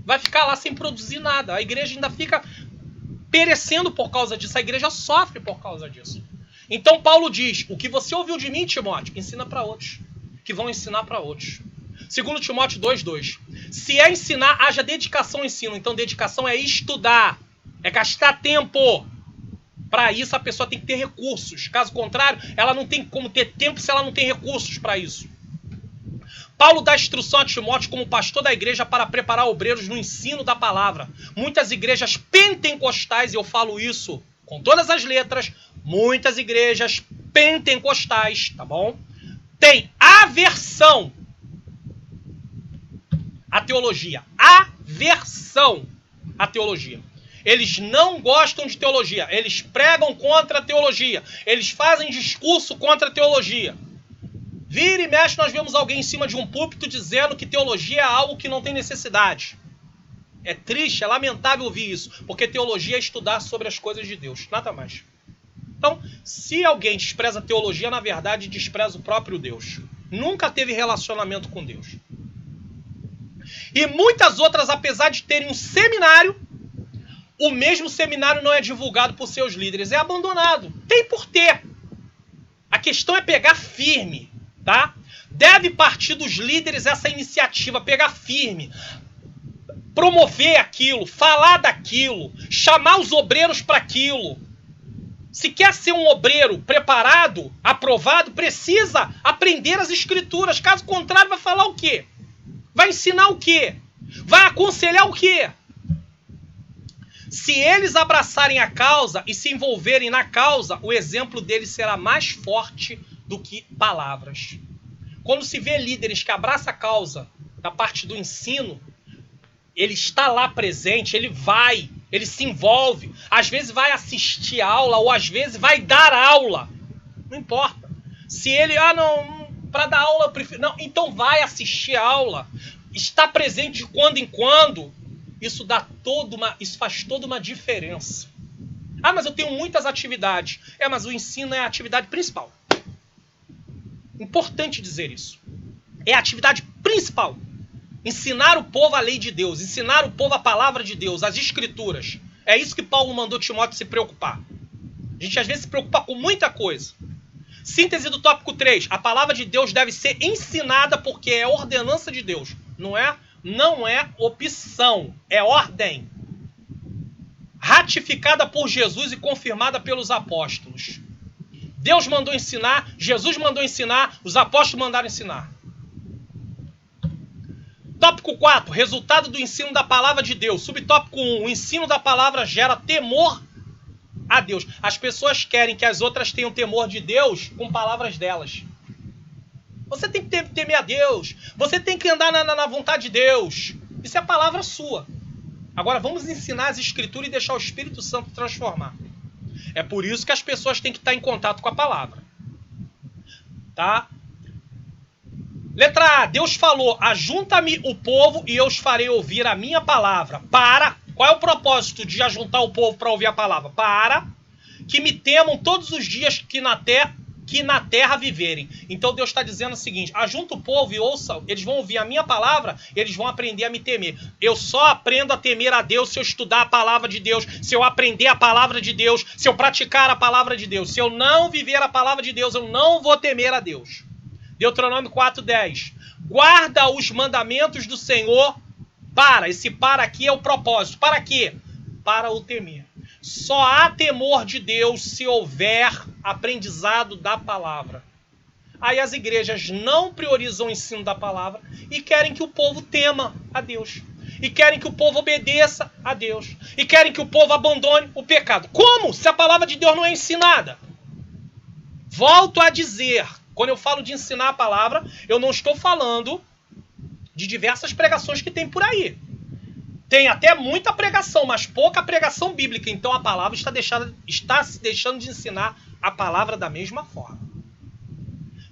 Vai ficar lá sem produzir nada. A igreja ainda fica perecendo por causa disso. A igreja sofre por causa disso. Então Paulo diz, o que você ouviu de mim, Timóteo, ensina para outros, que vão ensinar para outros. 2 Timóteo 2:2. Se é ensinar, haja dedicação ao ensino. Então dedicação é estudar, é gastar tempo. Para isso a pessoa tem que ter recursos. Caso contrário, ela não tem como ter tempo se ela não tem recursos para isso. Paulo dá instrução a Timóteo como pastor da igreja para preparar obreiros no ensino da palavra. Muitas igrejas pentecostais, e eu falo isso com todas as letras, muitas igrejas pentecostais, tá bom? Tem aversão a teologia. Aversão à teologia. Eles não gostam de teologia. Eles pregam contra a teologia. Eles fazem discurso contra a teologia. Vira e mexe, nós vemos alguém em cima de um púlpito dizendo que teologia é algo que não tem necessidade. É triste, é lamentável ouvir isso, porque teologia é estudar sobre as coisas de Deus, nada mais. Então, se alguém despreza a teologia, na verdade, despreza o próprio Deus. Nunca teve relacionamento com Deus. E muitas outras, apesar de terem um seminário, o mesmo seminário não é divulgado por seus líderes, é abandonado. Tem por ter. A questão é pegar firme, tá? Deve partir dos líderes essa iniciativa, pegar firme, promover aquilo, falar daquilo, chamar os obreiros para aquilo. Se quer ser um obreiro preparado, aprovado, precisa aprender as escrituras. Caso contrário, vai falar o quê? Vai ensinar o quê? Vai aconselhar o quê? Se eles abraçarem a causa e se envolverem na causa, o exemplo deles será mais forte do que palavras. Quando se vê líderes que abraçam a causa da parte do ensino, ele está lá presente, ele vai, ele se envolve. Às vezes vai assistir aula ou às vezes vai dar aula. Não importa. Se ele, não, para dar aula eu prefiro... Não, então vai assistir aula. Está presente de quando em quando. Isso faz toda uma diferença. Mas eu tenho muitas atividades. Mas o ensino é a atividade principal. Importante dizer isso. É a atividade principal. Ensinar o povo a lei de Deus. Ensinar o povo a palavra de Deus, as escrituras. É isso que Paulo mandou Timóteo se preocupar. A gente às vezes se preocupa com muita coisa. Síntese do tópico 3. A palavra de Deus deve ser ensinada porque é ordenança de Deus. Não é opção, é ordem. Ratificada por Jesus e confirmada pelos apóstolos. Deus mandou ensinar, Jesus mandou ensinar, os apóstolos mandaram ensinar. Tópico 4, resultado do ensino da palavra de Deus. Subtópico 1, o ensino da palavra gera temor a Deus. As pessoas querem que as outras tenham temor de Deus com palavras delas. Você tem que temer a Deus. Você tem que andar na vontade de Deus. Isso é a palavra sua. Agora vamos ensinar as escrituras e deixar o Espírito Santo transformar. É por isso que as pessoas têm que estar em contato com a palavra. Tá? Letra A. Deus falou, ajunta-me o povo e eu os farei ouvir a minha palavra. Qual é o propósito de ajuntar o povo para ouvir a palavra? Para que me temam todos os dias que na terra viverem. Então Deus está dizendo o seguinte, ajunta o povo e ouçam, eles vão ouvir a minha palavra, eles vão aprender a me temer. Eu só aprendo a temer a Deus se eu estudar a palavra de Deus, se eu aprender a palavra de Deus, se eu praticar a palavra de Deus. Se eu não viver a palavra de Deus, eu não vou temer a Deus. Deuteronômio 4:10. Guarda os mandamentos do Senhor esse para aqui é o propósito. Para quê? Para o temer. Só há temor de Deus se houver aprendizado da palavra. Aí as igrejas não priorizam o ensino da palavra e querem que o povo tema a Deus. E querem que o povo obedeça a Deus. E querem que o povo abandone o pecado. Como? Se a palavra de Deus não é ensinada. Volto a dizer, quando eu falo de ensinar a palavra, eu não estou falando de diversas pregações que tem por aí. Tem até muita pregação, mas pouca pregação bíblica. Então a palavra está se deixando de ensinar a palavra da mesma forma.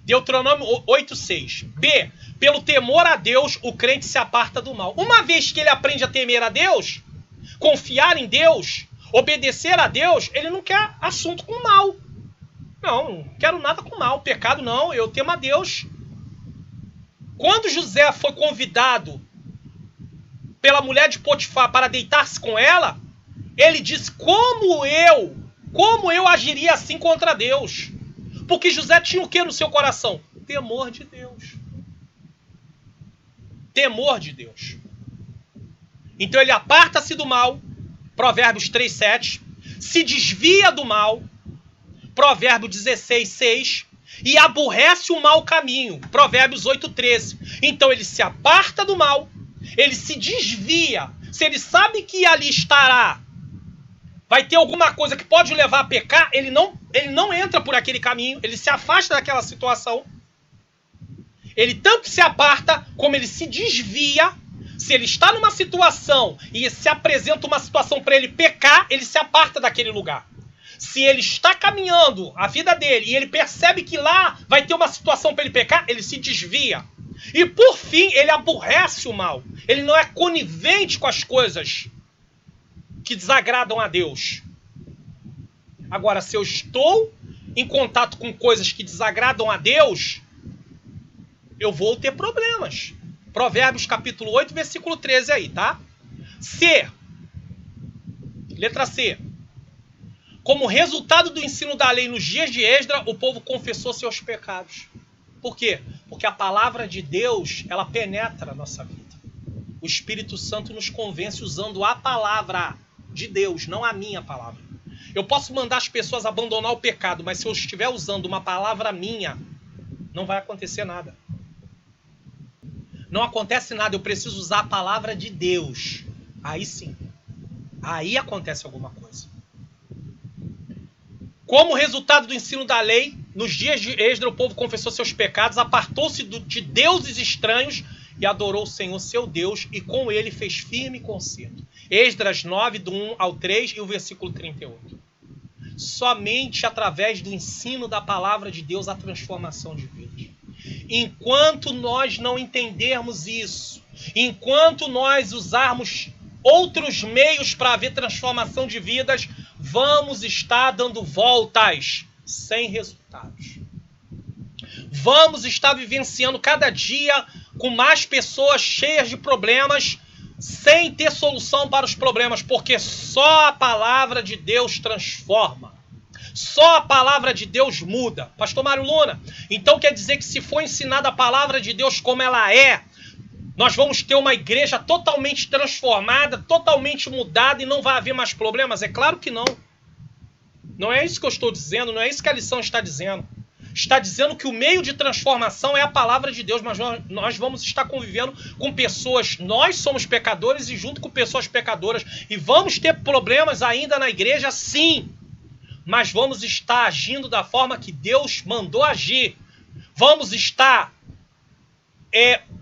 Deuteronômio 8:6. B. Pelo temor a Deus, o crente se aparta do mal. Uma vez que ele aprende a temer a Deus, confiar em Deus, obedecer a Deus, ele não quer assunto com mal. Não quero nada com mal. Pecado não, eu temo a Deus. Quando José foi convidado pela mulher de Potifar para deitar-se com ela, ele disse, como eu agiria assim contra Deus? Porque José tinha o que no seu coração? Temor de Deus. Temor de Deus. Então ele aparta-se do mal, Provérbios 3:7, se desvia do mal, Provérbio 16:6, e aborrece o mau caminho, Provérbios 8:13. Então ele se aparta do mal, ele se desvia. Se ele sabe que ali estará, vai ter alguma coisa que pode levar a pecar, ele não entra por aquele caminho, ele se afasta daquela situação. Ele tanto se aparta, como ele se desvia, Se ele está numa situação e se apresenta uma situação para ele pecar, ele se aparta daquele lugar. Se ele está caminhando a vida dele e ele percebe que lá vai ter uma situação para ele pecar, ele se desvia. E por fim, ele aborrece o mal. Ele não é conivente com as coisas que desagradam a Deus. Agora, se eu estou em contato com coisas que desagradam a Deus, eu vou ter problemas. Provérbios capítulo 8, versículo 13 aí, tá? C. Letra C. Como resultado do ensino da lei nos dias de Esdras, o povo confessou seus pecados. Por quê? Porque a palavra de Deus, ela penetra a nossa vida. O Espírito Santo nos convence usando a palavra de Deus, não a minha palavra. Eu posso mandar as pessoas abandonar o pecado, mas se eu estiver usando uma palavra minha, não vai acontecer nada. Não acontece nada, eu preciso usar a palavra de Deus. Aí sim. Aí acontece alguma coisa. Como resultado do ensino da lei, nos dias de Esdras, o povo confessou seus pecados, apartou-se de deuses estranhos e adorou o Senhor, seu Deus, e com ele fez firme concerto. Esdras 9, do 1 ao 3 e o versículo 38. Somente através do ensino da palavra de Deus há transformação de vidas. Enquanto nós não entendermos isso, enquanto nós usarmos outros meios para haver transformação de vidas, vamos estar dando voltas sem resultados. Vamos estar vivenciando cada dia com mais pessoas cheias de problemas, sem ter solução para os problemas, porque só a palavra de Deus transforma. Só a palavra de Deus muda. Pastor Mário Luna, então quer dizer que se for ensinada a palavra de Deus como ela é, nós vamos ter uma igreja totalmente transformada, totalmente mudada e não vai haver mais problemas? É claro que não. Não é isso que eu estou dizendo, não é isso que a lição está dizendo. Está dizendo que o meio de transformação é a palavra de Deus, mas nós vamos estar convivendo com pessoas, nós somos pecadores e junto com pessoas pecadoras, e vamos ter problemas ainda na igreja, sim, mas vamos estar agindo da forma que Deus mandou agir. Vamos estar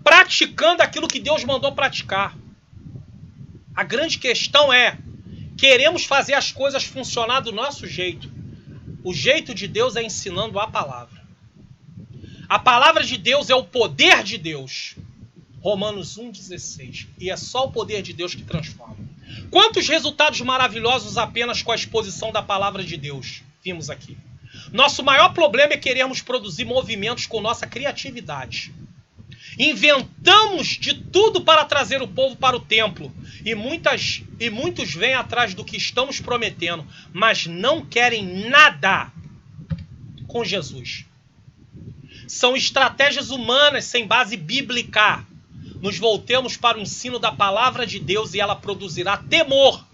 praticando aquilo que Deus mandou praticar. A grande questão é, queremos fazer as coisas funcionar do nosso jeito. O jeito de Deus é ensinando a palavra. A palavra de Deus é o poder de Deus. Romanos 1,16. E é só o poder de Deus que transforma. Quantos resultados maravilhosos apenas com a exposição da palavra de Deus vimos aqui. Nosso maior problema é querermos produzir movimentos com nossa criatividade. Inventamos de tudo para trazer o povo para o templo. E muitos vêm atrás do que estamos prometendo, mas não querem nada com Jesus. São estratégias humanas sem base bíblica. Nos voltemos para o ensino da palavra de Deus e ela produzirá temor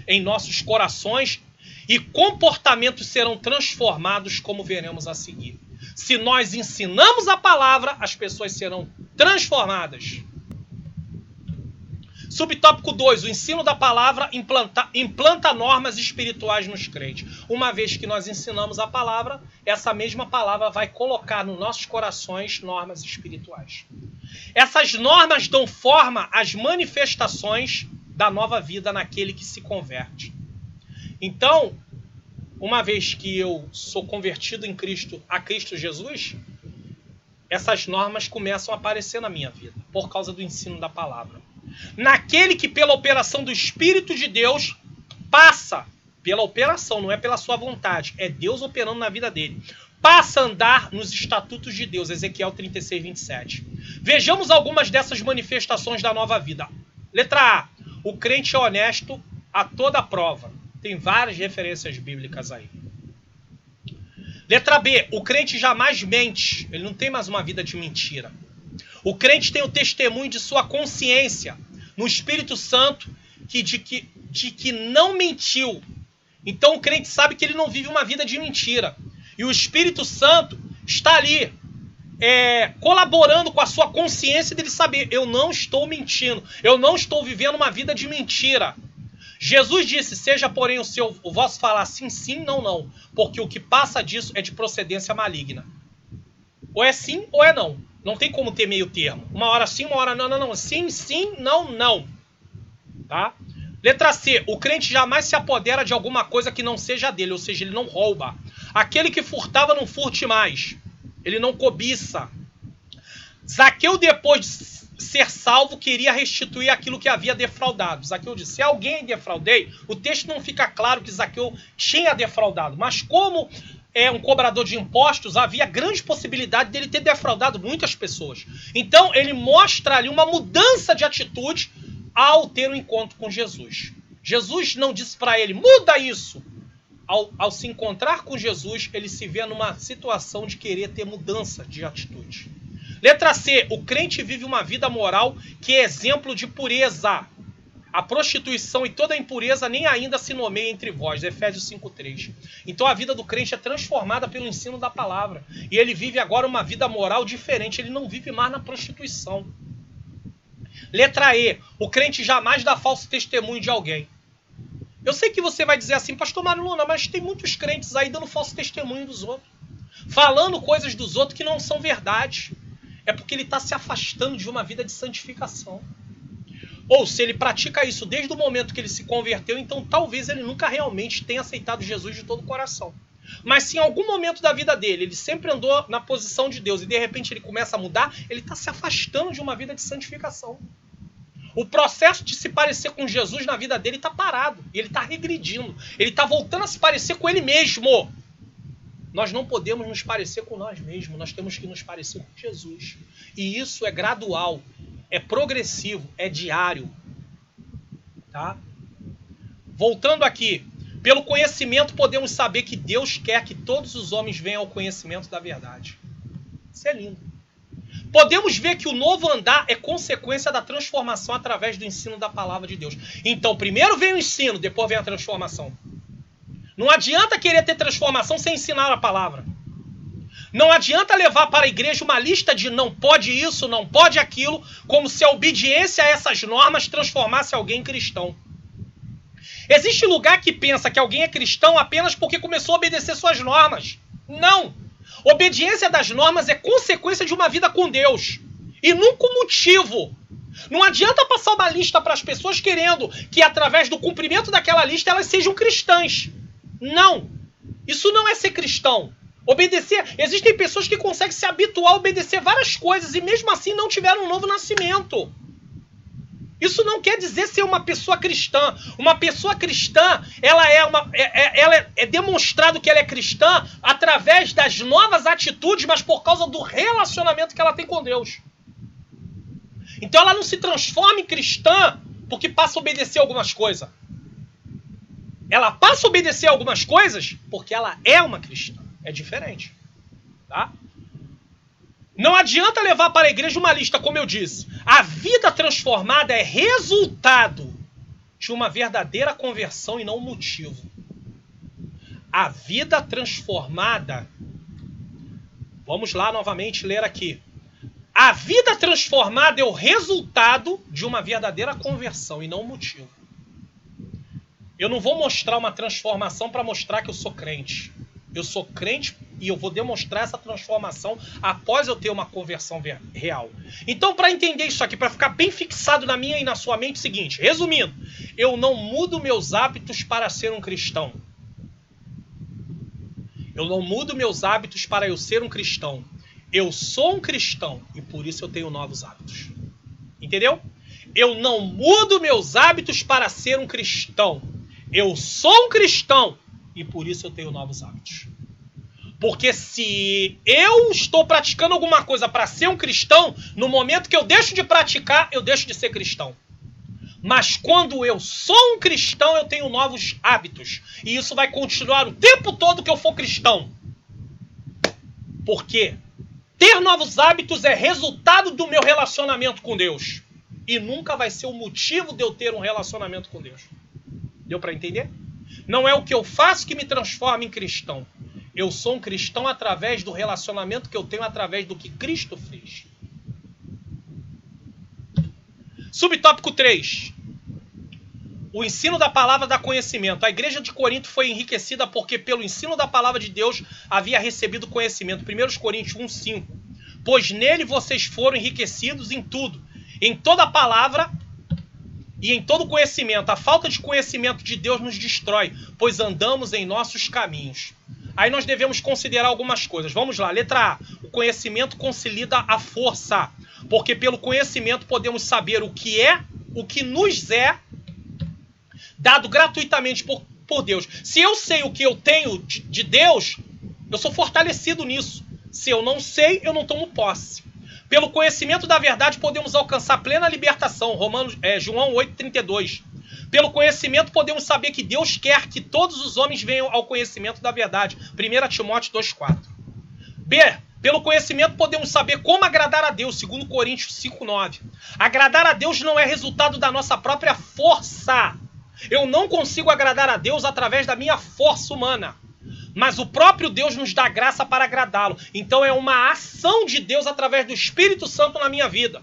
em nossos corações e comportamentos serão transformados, como veremos a seguir. Se nós ensinamos a palavra, as pessoas serão transformadas. Subtópico 2. O ensino da palavra implanta normas espirituais nos crentes. Uma vez que nós ensinamos a palavra, essa mesma palavra vai colocar nos nossos corações normas espirituais. Essas normas dão forma às manifestações da nova vida naquele que se converte. Então, uma vez que eu sou convertido em Cristo, a Cristo Jesus, essas normas começam a aparecer na minha vida, por causa do ensino da palavra. Naquele que pela operação do Espírito de Deus passa, pela operação, não é pela sua vontade, é Deus operando na vida dele, passa a andar nos estatutos de Deus, Ezequiel 36, 27. Vejamos algumas dessas manifestações da nova vida. Letra A, o crente é honesto a toda prova. Tem várias referências bíblicas aí. Letra B, o crente jamais mente, ele não tem mais uma vida de mentira. O crente tem o testemunho de sua consciência no Espírito Santo de que não mentiu. Então o crente sabe que ele não vive uma vida de mentira. E o Espírito Santo está ali colaborando com a sua consciência dele saber, eu não estou mentindo, eu não estou vivendo uma vida de mentira. Jesus disse, seja porém o vosso falar sim, sim, não, não, porque o que passa disso é de procedência maligna. Ou é sim ou é não. Não tem como ter meio termo. Uma hora sim, uma hora não, não, não. Sim, sim, não, não. Tá? Letra C. O crente jamais se apodera de alguma coisa que não seja dele, ou seja, ele não rouba. Aquele que furtava não furte mais. Ele não cobiça. Zaqueu, depois de ser salvo, queria restituir aquilo que havia defraudado. Zaqueu disse, se alguém defraudei, o texto não fica claro que Zaqueu tinha defraudado. Mas como é um cobrador de impostos, havia grande possibilidade dele ter defraudado muitas pessoas. Então ele mostra ali uma mudança de atitude ao ter um encontro com Jesus. Jesus não disse para ele, muda isso. Ao se encontrar com Jesus, ele se vê numa situação de querer ter mudança de atitude. Letra C. O crente vive uma vida moral que é exemplo de pureza. A prostituição e toda a impureza nem ainda se nomeia entre vós. Efésios 5:3. Então a vida do crente é transformada pelo ensino da palavra. E ele vive agora uma vida moral diferente. Ele não vive mais na prostituição. Letra E. O crente jamais dá falso testemunho de alguém. Eu sei que você vai dizer assim, pastor Mário Luna, mas tem muitos crentes aí dando falso testemunho dos outros. Falando coisas dos outros que não são verdade. É porque ele está se afastando de uma vida de santificação. Ou se ele pratica isso desde o momento que ele se converteu, então talvez ele nunca realmente tenha aceitado Jesus de todo o coração. Mas se em algum momento da vida dele, ele sempre andou na posição de Deus e de repente ele começa a mudar, ele está se afastando de uma vida de santificação. O processo de se parecer com Jesus na vida dele está parado. E ele está regredindo. Ele está voltando a se parecer com ele mesmo. Nós não podemos nos parecer com nós mesmos. Nós temos que nos parecer com Jesus. E isso é gradual. É progressivo. É diário. Tá? Voltando aqui. Pelo conhecimento podemos saber que Deus quer que todos os homens venham ao conhecimento da verdade. Isso é lindo. Podemos ver que o novo andar é consequência da transformação através do ensino da palavra de Deus. Então, primeiro vem o ensino, depois vem a transformação. Não adianta querer ter transformação sem ensinar a palavra. Não adianta levar para a igreja uma lista de não pode isso, não pode aquilo, como se a obediência a essas normas transformasse alguém em cristão. Existe lugar que pensa que alguém é cristão apenas porque começou a obedecer suas normas. Não! Obediência das normas é consequência de uma vida com Deus. E nunca um motivo. Não adianta passar uma lista para as pessoas querendo que através do cumprimento daquela lista elas sejam cristãs. Não. Isso não é ser cristão. Obedecer. Existem pessoas que conseguem se habituar a obedecer várias coisas e mesmo assim não tiveram um novo nascimento. Isso não quer dizer ser uma pessoa cristã. Uma pessoa cristã, ela é demonstrado que ela é cristã através das novas atitudes, mas por causa do relacionamento que ela tem com Deus. Então ela não se transforma em cristã porque passa a obedecer algumas coisas. Ela passa a obedecer algumas coisas porque ela é uma cristã. É diferente. Tá? Não adianta levar para a igreja uma lista, como eu disse. A vida transformada é resultado de uma verdadeira conversão e não motivo. A vida transformada... Vamos lá novamente ler aqui. A vida transformada é o resultado de uma verdadeira conversão e não motivo. Eu não vou mostrar uma transformação para mostrar que eu sou crente. Eu sou crente e eu vou demonstrar essa transformação após eu ter uma conversão real. Então, para entender isso aqui, para ficar bem fixado na minha e na sua mente, é o seguinte, resumindo, eu não mudo meus hábitos para ser um cristão. Eu não mudo meus hábitos para eu ser um cristão. Eu sou um cristão e por isso eu tenho novos hábitos. Entendeu? Eu não mudo meus hábitos para ser um cristão. Eu sou um cristão e por isso eu tenho novos hábitos. Porque se eu estou praticando alguma coisa para ser um cristão, no momento que eu deixo de praticar, eu deixo de ser cristão. Mas quando eu sou um cristão, eu tenho novos hábitos. E isso vai continuar o tempo todo que eu for cristão. Porque ter novos hábitos é resultado do meu relacionamento com Deus. E nunca vai ser o motivo de eu ter um relacionamento com Deus. Deu para entender? Não é o que eu faço que me transforma em cristão. Eu sou um cristão através do relacionamento que eu tenho através do que Cristo fez. Subtópico 3. O ensino da palavra dá conhecimento. A igreja de Corinto foi enriquecida porque pelo ensino da palavra de Deus havia recebido conhecimento. 1 Coríntios 1:5. pois nele vocês foram enriquecidos em tudo, em toda palavra e em todo conhecimento. A falta de conhecimento de Deus nos destrói, pois andamos em nossos caminhos. Aí nós devemos considerar algumas coisas. Vamos lá, letra A. O conhecimento consolida a força, porque pelo conhecimento podemos saber o que nos é dado gratuitamente por Deus. Se eu sei o que eu tenho de Deus, eu sou fortalecido nisso. Se eu não sei, eu não tomo posse. Pelo conhecimento da verdade podemos alcançar plena libertação. João 8,32. Pelo conhecimento podemos saber que Deus quer que todos os homens venham ao conhecimento da verdade. 1 Timóteo 2,4. B. Pelo conhecimento podemos saber como agradar a Deus. 2 Coríntios 5,9. Agradar a Deus não é resultado da nossa própria força. Eu não consigo agradar a Deus através da minha força humana. Mas o próprio Deus nos dá graça para agradá-lo. Então é uma ação de Deus através do Espírito Santo na minha vida.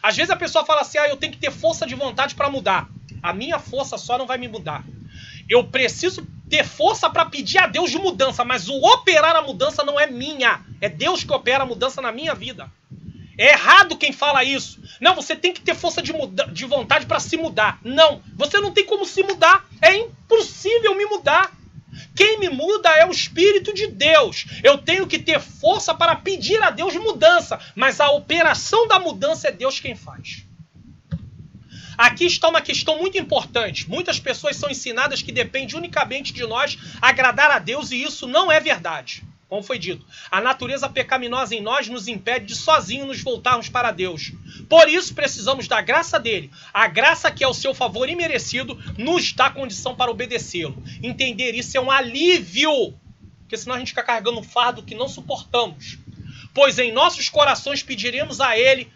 Às vezes a pessoa fala assim, eu tenho que ter força de vontade para mudar. A minha força só não vai me mudar. Eu preciso ter força para pedir a Deus de mudança, mas o operar a mudança não é minha. É Deus que opera a mudança na minha vida. É errado quem fala isso. Não, você tem que ter força de vontade para se mudar. Não, você não tem como se mudar. É impossível me mudar. Quem me muda é o Espírito de Deus. Eu tenho que ter força para pedir a Deus mudança, mas a operação da mudança é Deus quem faz. Aqui está uma questão muito importante. Muitas pessoas são ensinadas que depende unicamente de nós agradar a Deus e isso não é verdade. Como foi dito, a natureza pecaminosa em nós nos impede de sozinho nos voltarmos para Deus. Por isso precisamos da graça dele. A graça que é o seu favor imerecido nos dá condição para obedecê-lo. Entender isso é um alívio, porque senão a gente fica carregando um fardo que não suportamos. Pois em nossos corações pediremos a ele,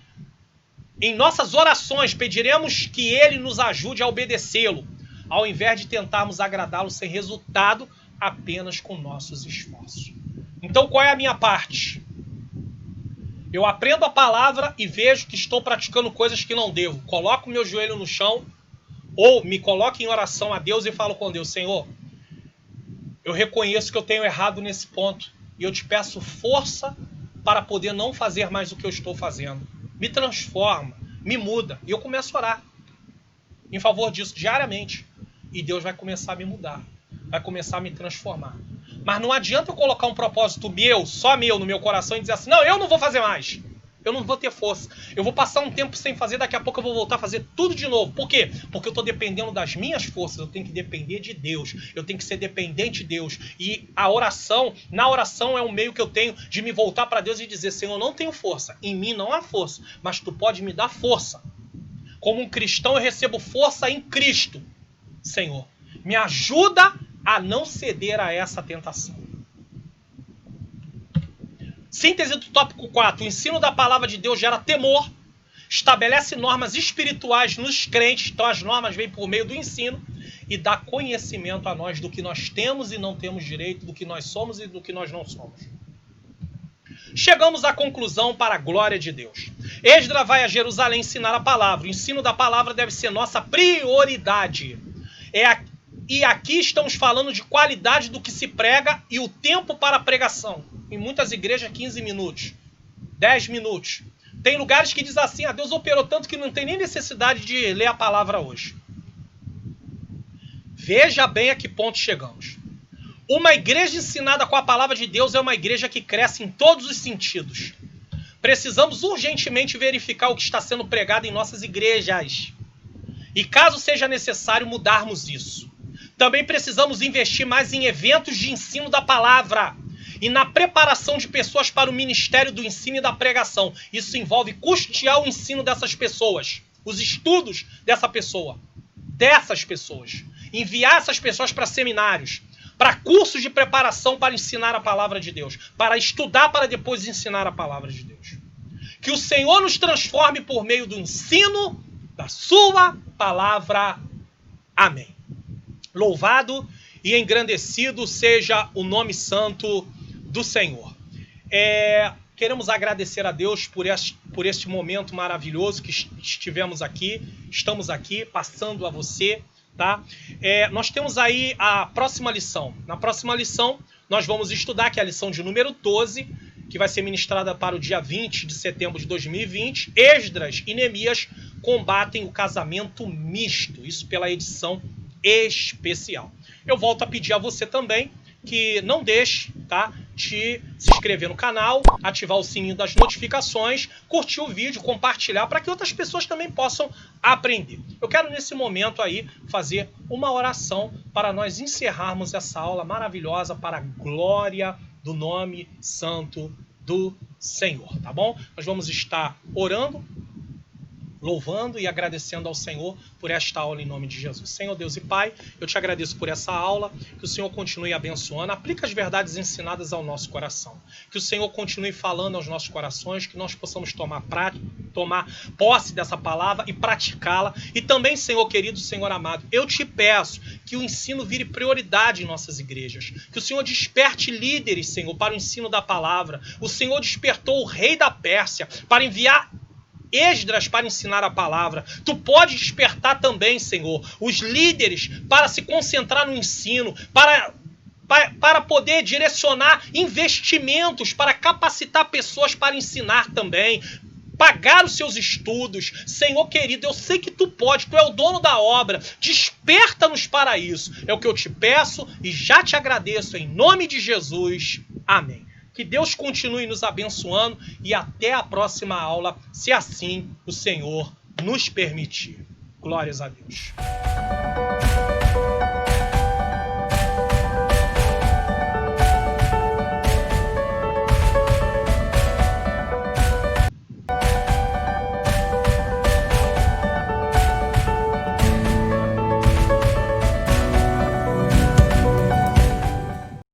em nossas orações pediremos que ele nos ajude a obedecê-lo, ao invés de tentarmos agradá-lo sem resultado, apenas com nossos esforços. Então qual é a minha parte? Eu aprendo a palavra e vejo que estou praticando coisas que não devo. Coloco meu joelho no chão ou me coloco em oração a Deus e falo com Deus, Senhor, eu reconheço que eu tenho errado nesse ponto e eu te peço força para poder não fazer mais o que eu estou fazendo. Me transforma, me muda. E eu começo a orar em favor disso diariamente. E Deus vai começar a me mudar, vai começar a me transformar. Mas não adianta eu colocar um propósito meu, só meu, no meu coração e dizer assim, não, eu não vou fazer mais. Eu não vou ter força. Eu vou passar um tempo sem fazer, daqui a pouco eu vou voltar a fazer tudo de novo. Por quê? Porque eu estou dependendo das minhas forças. Eu tenho que depender de Deus. Eu tenho que ser dependente de Deus. E a oração, na oração é um meio que eu tenho de me voltar para Deus e dizer, Senhor, eu não tenho força. Em mim não há força, mas Tu pode me dar força. Como um cristão eu recebo força em Cristo. Senhor, me ajuda a não ceder a essa tentação. Síntese do tópico 4. O ensino da palavra de Deus gera temor, estabelece normas espirituais nos crentes, então as normas vêm por meio do ensino, e dá conhecimento a nós do que nós temos e não temos direito, do que nós somos e do que nós não somos. Chegamos à conclusão para a glória de Deus. Esdras vai a Jerusalém ensinar a palavra. O ensino da palavra deve ser nossa prioridade. E aqui estamos falando de qualidade do que se prega e o tempo para a pregação. Em muitas igrejas, 15 minutos, 10 minutos. Tem lugares que diz assim, Deus operou tanto que não tem nem necessidade de ler a palavra hoje. Veja bem a que ponto chegamos. Uma igreja ensinada com a palavra de Deus é uma igreja que cresce em todos os sentidos. Precisamos urgentemente verificar o que está sendo pregado em nossas igrejas. E caso seja necessário mudarmos isso. Também precisamos investir mais em eventos de ensino da palavra e na preparação de pessoas para o ministério do ensino e da pregação. Isso envolve custear o ensino dessas pessoas, os estudos dessas pessoas. Enviar essas pessoas para seminários, para cursos de preparação para ensinar a palavra de Deus, para estudar para depois ensinar a palavra de Deus. Que o Senhor nos transforme por meio do ensino da sua palavra. Amém. Louvado e engrandecido seja o nome santo do Senhor. Queremos agradecer a Deus por este momento maravilhoso que estivemos aqui, estamos aqui, passando a você, tá? Nós temos aí a próxima lição. Na próxima lição, nós vamos estudar, que é a lição de número 12, que vai ser ministrada para o dia 20 de setembro de 2020. Esdras e Neemias combatem o casamento misto, isso pela edição especial. Eu volto a pedir a você também que não deixe, tá, de se inscrever no canal, ativar o sininho das notificações, curtir o vídeo, compartilhar, para que outras pessoas também possam aprender. Eu quero nesse momento aí fazer uma oração para nós encerrarmos essa aula maravilhosa para a glória do nome santo do Senhor, tá bom? Nós vamos estar orando, louvando e agradecendo ao Senhor por esta aula em nome de Jesus. Senhor Deus e Pai, eu te agradeço por essa aula, que o Senhor continue abençoando, aplica as verdades ensinadas ao nosso coração, que o Senhor continue falando aos nossos corações, que nós possamos tomar posse dessa palavra e praticá-la. E também, Senhor querido, Senhor amado, eu te peço que o ensino vire prioridade em nossas igrejas, que o Senhor desperte líderes, Senhor, para o ensino da palavra. O Senhor despertou o rei da Pérsia para enviar Esdras para ensinar a palavra. Tu pode despertar também, Senhor, os líderes para se concentrar no ensino, para poder direcionar investimentos, para capacitar pessoas para ensinar também, pagar os seus estudos. Senhor querido, eu sei que tu pode, tu é o dono da obra, desperta-nos para isso. É o que eu te peço e já te agradeço em nome de Jesus. Amém. Que Deus continue nos abençoando e até a próxima aula, se assim o Senhor nos permitir. Glórias a Deus.